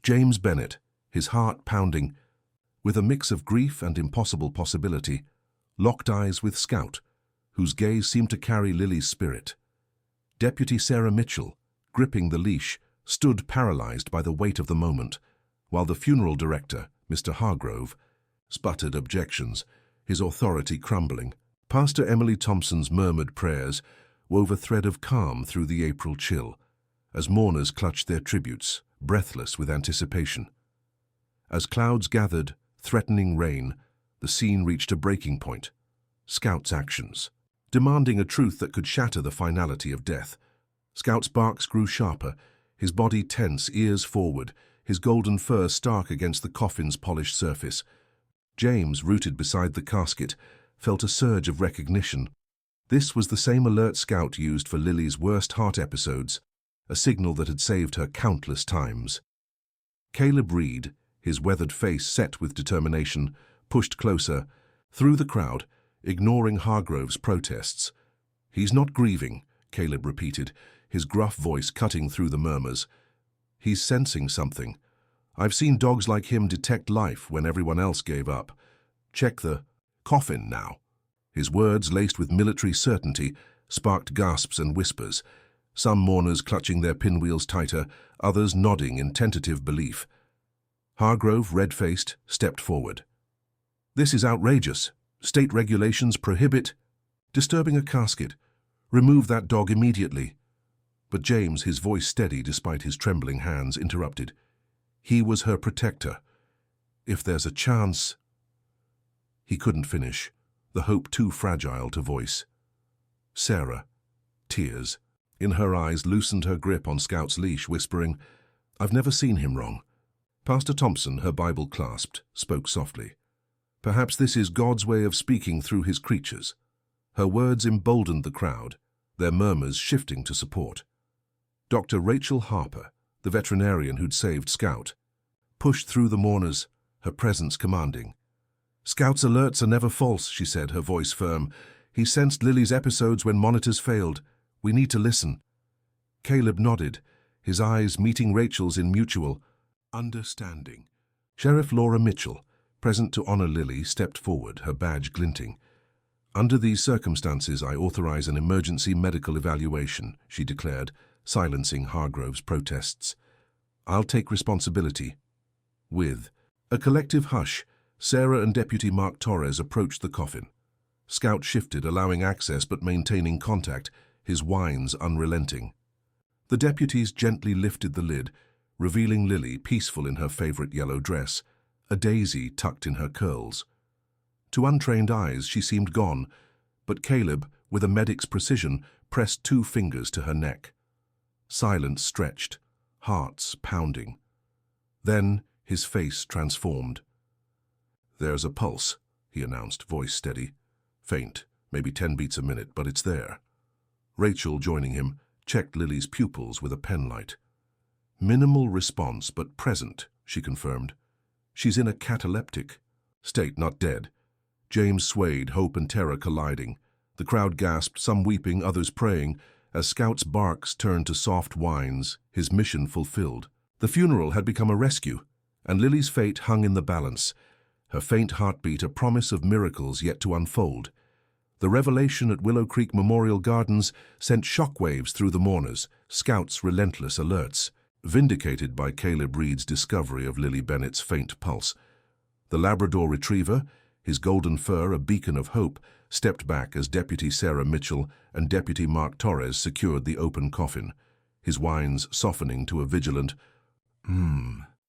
James Bennett, his heart pounding, with a mix of grief and impossible possibility, locked eyes with Scout, whose gaze seemed to carry Lily's spirit. Deputy Sarah Mitchell, gripping the leash, stood paralyzed by the weight of the moment, while the funeral director, Mr. Hargrove, sputtered objections, his authority crumbling. Pastor Emily Thompson's murmured prayers wove a thread of calm through the April chill, as mourners clutched their tributes, breathless with anticipation. As clouds gathered, threatening rain, the scene reached a breaking point. Scout's actions, demanding a truth that could shatter the finality of death. Scout's barks grew sharper, his body tense, ears forward, his golden fur stark against the coffin's polished surface. James, rooted beside the casket, felt a surge of recognition. This was the same alert Scout used for Lily's worst heart episodes, a signal that had saved her countless times. Caleb Reed, his weathered face set with determination, pushed closer, through the crowd, ignoring Hargrove's protests. "He's not grieving," Caleb repeated, his gruff voice cutting through the murmurs. "He's sensing something. I've seen dogs like him detect life when everyone else gave up. Check the coffin now." His words, laced with military certainty, sparked gasps and whispers, some mourners clutching their pinwheels tighter, others nodding in tentative belief. Hargrove, red-faced, stepped forward. "This is outrageous. State regulations prohibit disturbing a casket. Remove that dog immediately." But James, his voice steady despite his trembling hands, interrupted. "He was her protector. If there's a chance—" He couldn't finish, the hope too fragile to voice. Sarah, tears in her eyes, loosened her grip on Scout's leash, whispering, "I've never seen him wrong." Pastor Thompson, her Bible clasped, spoke softly. "Perhaps this is God's way of speaking through his creatures." Her words emboldened the crowd, their murmurs shifting to support. Dr. Rachel Harper, the veterinarian who'd saved Scout, pushed through the mourners, her presence commanding. "Scout's alerts are never false," she said, her voice firm. "He sensed Lily's episodes when monitors failed. We need to listen." Caleb nodded, his eyes meeting Rachel's in mutual understanding. Sheriff Laura Mitchell, present to honor Lily, stepped forward, her badge glinting. "Under these circumstances, I authorize an emergency medical evaluation," she declared, silencing Hargrove's protests. "I'll take responsibility." With a collective hush, Sarah and Deputy Mark Torres approached the coffin. Scout shifted, allowing access but maintaining contact, his whines unrelenting. The deputies gently lifted the lid, revealing Lily peaceful in her favorite yellow dress, a daisy tucked in her curls. To untrained eyes, she seemed gone, but Caleb, with a medic's precision, pressed 2 fingers to her neck. Silence stretched, hearts pounding. Then his face transformed. "There's a pulse," he announced, voice steady. "Faint, maybe 10 beats a minute, but it's there." Rachel, joining him, checked Lily's pupils with a penlight. "Minimal response, but present," she confirmed. "She's in a cataleptic state, not dead." James swayed, hope and terror colliding. The crowd gasped, some weeping, others praying, as Scout's barks turned to soft whines, his mission fulfilled. The funeral had become a rescue, and Lily's fate hung in the balance, her faint heartbeat a promise of miracles yet to unfold. The revelation at Willow Creek Memorial Gardens sent shockwaves through the mourners, Scout's relentless alerts, vindicated by Caleb Reed's discovery of Lily Bennett's faint pulse. The Labrador Retriever, his golden fur a beacon of hope, stepped back as Deputy Sarah Mitchell and Deputy Mark Torres secured the open coffin, his whines softening to a vigilant,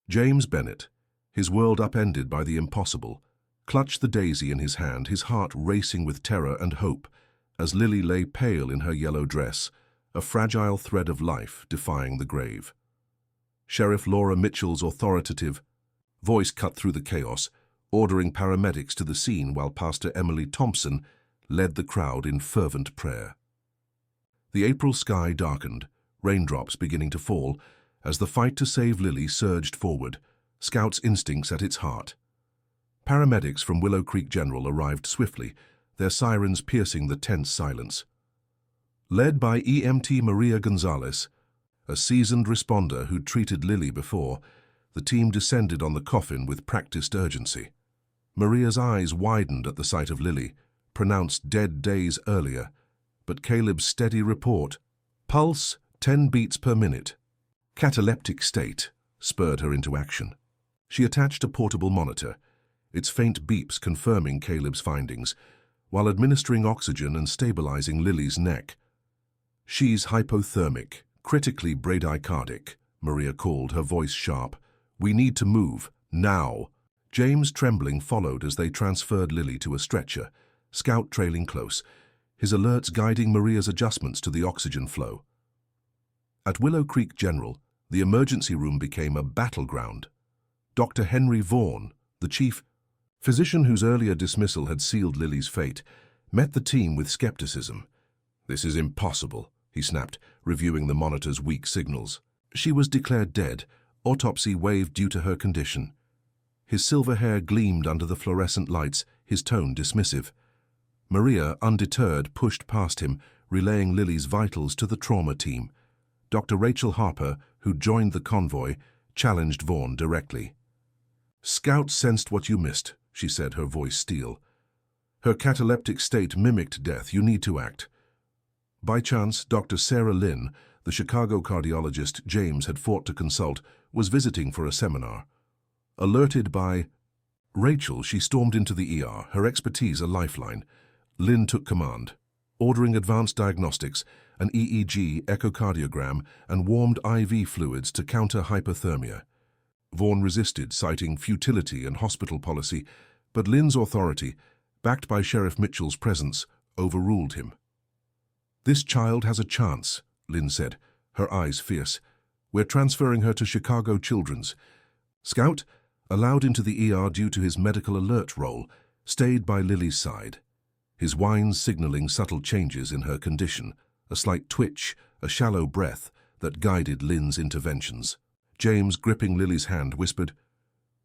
James Bennett, his world upended by the impossible, clutched the daisy in his hand, his heart racing with terror and hope, as Lily lay pale in her yellow dress, a fragile thread of life defying the grave. Sheriff Laura Mitchell's authoritative voice cut through the chaos, ordering paramedics to the scene while Pastor Emily Thompson led the crowd in fervent prayer. The April sky darkened, raindrops beginning to fall, as the fight to save Lily surged forward, Scout's instincts at its heart. Paramedics from Willow Creek General arrived swiftly, their sirens piercing the tense silence. Led by EMT Maria Gonzalez, a seasoned responder who'd treated Lily before, the team descended on the coffin with practiced urgency. Maria's eyes widened at the sight of Lily, pronounced dead days earlier, but Caleb's steady report, pulse 10 beats per minute, cataleptic state, spurred her into action. She attached a portable monitor, its faint beeps confirming Caleb's findings, while administering oxygen and stabilizing Lily's neck. "She's hypothermic, critically bradycardic," Maria called, her voice sharp. "We need to move, now." James, trembling, followed as they transferred Lily to a stretcher, Scout trailing close, his alerts guiding Maria's adjustments to the oxygen flow. At Willow Creek General, the emergency room became a battleground. Dr. Henry Vaughan, the chief physician whose earlier dismissal had sealed Lily's fate, met the team with skepticism. "This is impossible," he snapped, reviewing the monitor's weak signals. "She was declared dead, autopsy waived due to her condition. His silver hair gleamed under the fluorescent lights, his tone dismissive. Maria, undeterred, pushed past him, relaying Lily's vitals to the trauma team. Dr. Rachel Harper, who joined the convoy, challenged Vaughn directly. "Scout sensed what you missed," she said, her voice steel. "Her cataleptic state mimicked death. You need to act." By chance, Dr. Sarah Lynn, the Chicago cardiologist James had fought to consult, was visiting for a seminar. Alerted by Rachel, she stormed into the ER, her expertise a lifeline. Lynn took command, ordering advanced diagnostics, an EEG, echocardiogram, and warmed IV fluids to counter hypothermia. Vaughn resisted, citing futility and hospital policy, but Lynn's authority, backed by Sheriff Mitchell's presence, overruled him. "This child has a chance," Lynn said, her eyes fierce. "We're transferring her to Chicago Children's." Scout, allowed into the ER due to his medical alert role, stayed by Lily's side, his whines signaling subtle changes in her condition, a slight twitch, a shallow breath that guided Lynn's interventions. James, gripping Lily's hand, whispered,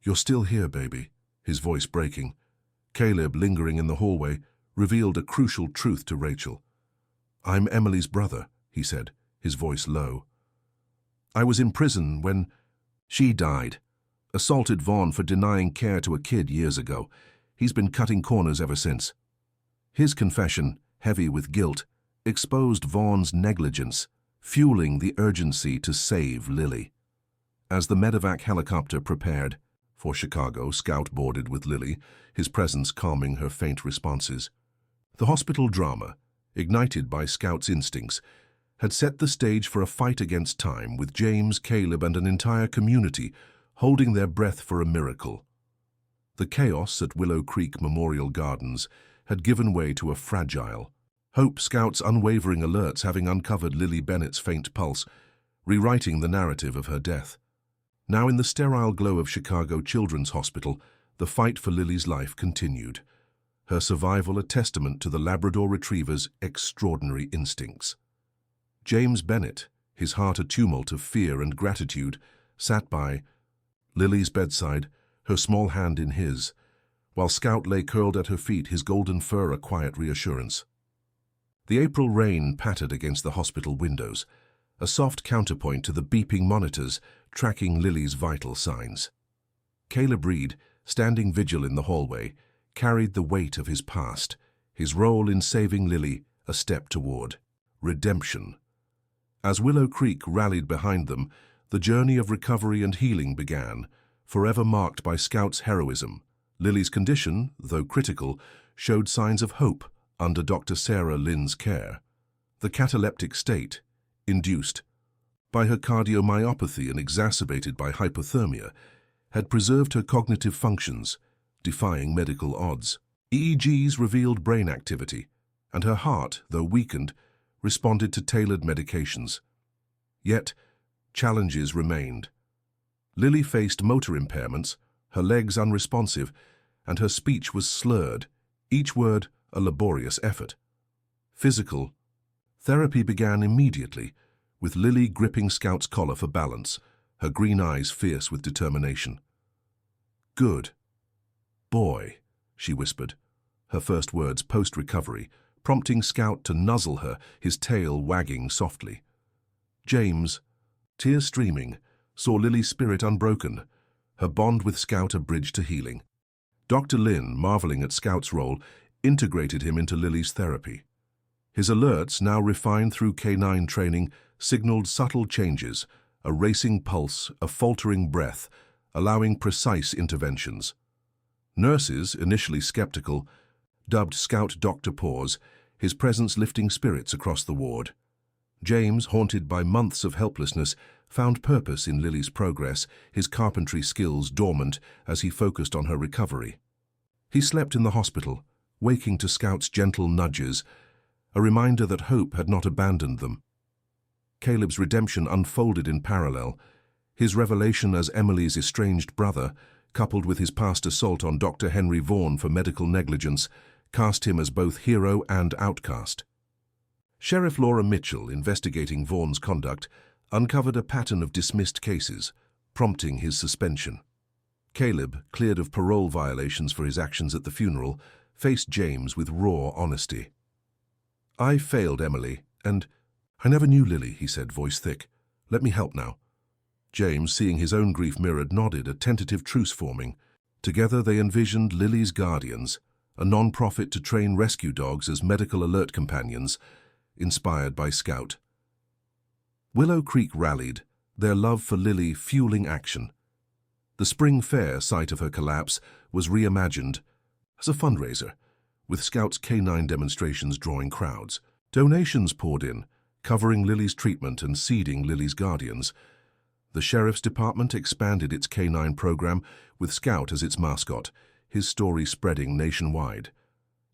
"You're still here, baby," his voice breaking. Caleb, lingering in the hallway, revealed a crucial truth to Rachel. "I'm Emily's brother," he said, his voice low. "I was in prison when she died. Assaulted Vaughn for denying care to a kid years ago. He's been cutting corners ever since." His confession, heavy with guilt, exposed Vaughn's negligence, fueling the urgency to save Lily. As the medevac helicopter prepared for Chicago, Scout boarded with Lily, his presence calming her faint responses. The hospital drama, ignited by Scout's instincts, had set the stage for a fight against time, with James, Caleb, and an entire community holding their breath for a miracle. The chaos at Willow Creek Memorial Gardens had given way to a fragile hope, Scout's unwavering alerts having uncovered Lily Bennett's faint pulse, rewriting the narrative of her death. Now in the sterile glow of Chicago Children's Hospital, the fight for Lily's life continued, her survival a testament to the Labrador Retriever's extraordinary instincts. James Bennett, his heart a tumult of fear and gratitude, sat by Lily's bedside, her small hand in his, while Scout lay curled at her feet, his golden fur a quiet reassurance. The April rain pattered against the hospital windows, a soft counterpoint to the beeping monitors tracking Lily's vital signs. Caleb Reed, standing vigil in the hallway, carried the weight of his past, his role in saving Lily a step toward redemption. As Willow Creek rallied behind them, the journey of recovery and healing began, forever marked by Scout's heroism. Lily's condition, though critical, showed signs of hope under Dr. Sarah Lynn's care. The cataleptic state, induced by her cardiomyopathy and exacerbated by hypothermia, had preserved her cognitive functions, defying medical odds. EEGs revealed brain activity, and her heart, though weakened, responded to tailored medications. Yet, challenges remained. Lily faced motor impairments, her legs unresponsive, and her speech was slurred, each word a laborious effort. Physical therapy began immediately, with Lily gripping Scout's collar for balance, her green eyes fierce with determination. "Good boy," she whispered, her first words post-recovery, prompting Scout to nuzzle her, his tail wagging softly. James, tears streaming, saw Lily's spirit unbroken, her bond with Scout a bridge to healing. Dr. Lynn, marveling at Scout's role, integrated him into Lily's therapy. His alerts, now refined through canine training, signaled subtle changes, a racing pulse, a faltering breath, allowing precise interventions. Nurses, initially skeptical, dubbed Scout Dr. Paws, his presence lifting spirits across the ward. James, haunted by months of helplessness, found purpose in Lily's progress, his carpentry skills dormant as he focused on her recovery. He slept in the hospital, waking to Scout's gentle nudges, a reminder that hope had not abandoned them. Caleb's redemption unfolded in parallel, his revelation as Emily's estranged brother, coupled with his past assault on Dr. Henry Vaughn for medical negligence, cast him as both hero and outcast. Sheriff Laura Mitchell, investigating Vaughn's conduct, uncovered a pattern of dismissed cases, prompting his suspension. Caleb, cleared of parole violations for his actions at the funeral, faced James with raw honesty. "I failed Emily, and I never knew Lily," he said, voice thick. "Let me help now." James, seeing his own grief mirrored, nodded, a tentative truce forming. Together they envisioned Lily's Guardians, a non-profit to train rescue dogs as medical alert companions, inspired by Scout. Willow Creek rallied, their love for Lily fueling action. The spring fair, site of her collapse, was reimagined as a fundraiser, with Scout's canine demonstrations drawing crowds. Donations poured in, covering Lily's treatment and seeding Lily's Guardians. The Sheriff's Department expanded its canine program with Scout as its mascot, his story spreading nationwide.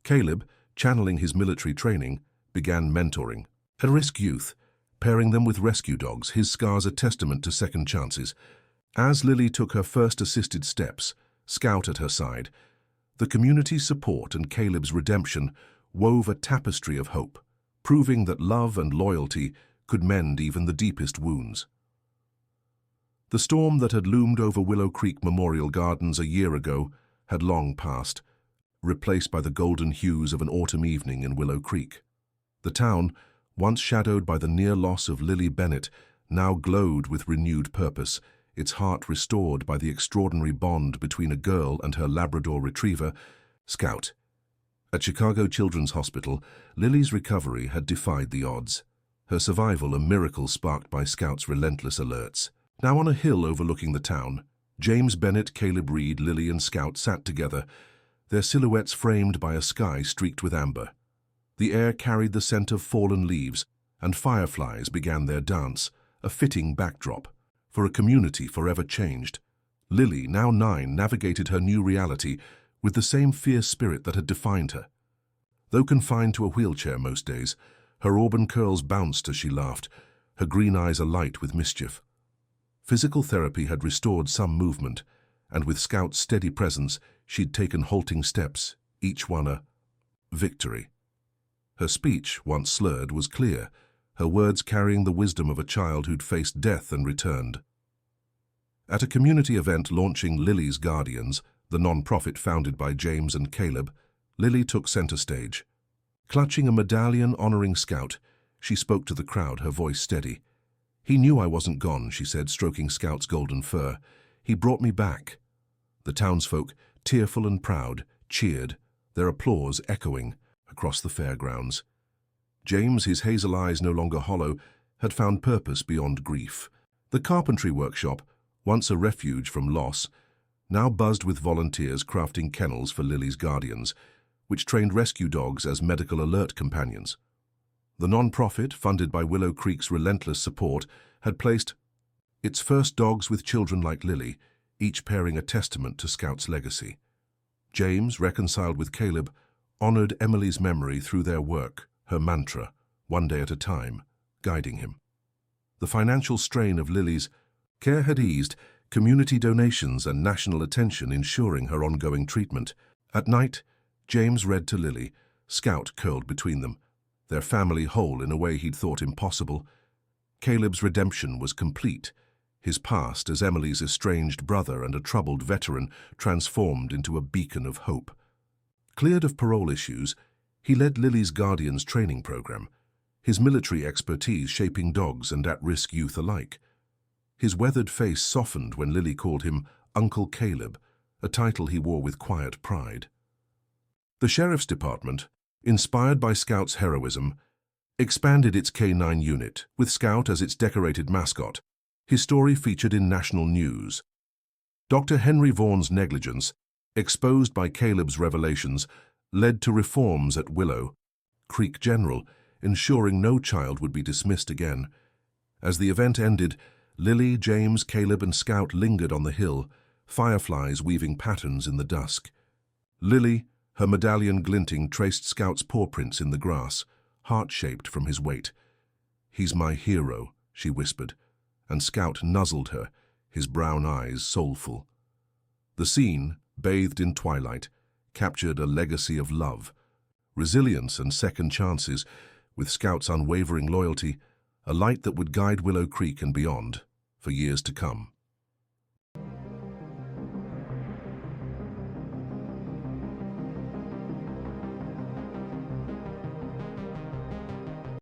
Caleb, channeling his military training, began mentoring at-risk youth, pairing them with rescue dogs, his scars a testament to second chances. As Lily took her first assisted steps, Scout at her side, the community's support and Caleb's redemption wove a tapestry of hope, proving that love and loyalty could mend even the deepest wounds. The storm that had loomed over Willow Creek Memorial Gardens a year ago had long passed, replaced by the golden hues of an autumn evening in Willow Creek. The town, once shadowed by the near loss of Lily Bennett, now glowed with renewed purpose, its heart restored by the extraordinary bond between a girl and her Labrador Retriever, Scout. At Chicago Children's Hospital, Lily's recovery had defied the odds, her survival a miracle sparked by Scout's relentless alerts. Now on a hill overlooking the town, James Bennett, Caleb Reed, Lily and Scout sat together, their silhouettes framed by a sky streaked with amber. The air carried the scent of fallen leaves, and fireflies began their dance, a fitting backdrop for a community forever changed. Lily, now 9, navigated her new reality with the same fierce spirit that had defined her. Though confined to a wheelchair most days, her auburn curls bounced as she laughed, her green eyes alight with mischief. Physical therapy had restored some movement, and with Scout's steady presence, she'd taken halting steps, each one a victory. Her speech, once slurred, was clear, her words carrying the wisdom of a child who'd faced death and returned. At a community event launching Lily's Guardians, the non-profit founded by James and Caleb, Lily took center stage. Clutching a medallion honoring Scout, she spoke to the crowd, her voice steady. "He knew I wasn't gone," she said, stroking Scout's golden fur. "He brought me back." The townsfolk, tearful and proud, cheered, their applause echoing across the fairgrounds. James, his hazel eyes no longer hollow, had found purpose beyond grief. The carpentry workshop, once a refuge from loss, now buzzed with volunteers crafting kennels for Lily's Guardians, which trained rescue dogs as medical alert companions. The non-profit, funded by Willow Creek's relentless support, had placed its first dogs with children like Lily, each pairing a testament to Scout's legacy. James, reconciled with Caleb, honored Emily's memory through their work, her mantra, one day at a time, guiding him. The financial strain of Lily's care had eased, community donations and national attention ensuring her ongoing treatment. At night, James read to Lily, Scout curled between them, their family whole in a way he'd thought impossible. Caleb's redemption was complete, his past as Emily's estranged brother and a troubled veteran transformed into a beacon of hope. Cleared of parole issues, he led Lily's Guardians training program, his military expertise shaping dogs and at-risk youth alike. His weathered face softened when Lily called him Uncle Caleb, a title he wore with quiet pride. The Sheriff's Department, inspired by Scout's heroism, expanded its K9 unit, with Scout as its decorated mascot. His story featured in national news. Dr. Henry Vaughan's negligence, exposed by Caleb's revelations, led to reforms at Willow Creek General, ensuring no child would be dismissed again. As the event ended, Lily, James, Caleb and Scout lingered on the hill, fireflies weaving patterns in the dusk. Lily, her medallion glinting, traced Scout's paw prints in the grass, heart-shaped from his weight. "He's my hero," she whispered, and Scout nuzzled her, his brown eyes soulful. The scene, bathed in twilight, captured a legacy of love, resilience and second chances, with Scout's unwavering loyalty, a light that would guide Willow Creek and beyond for years to come.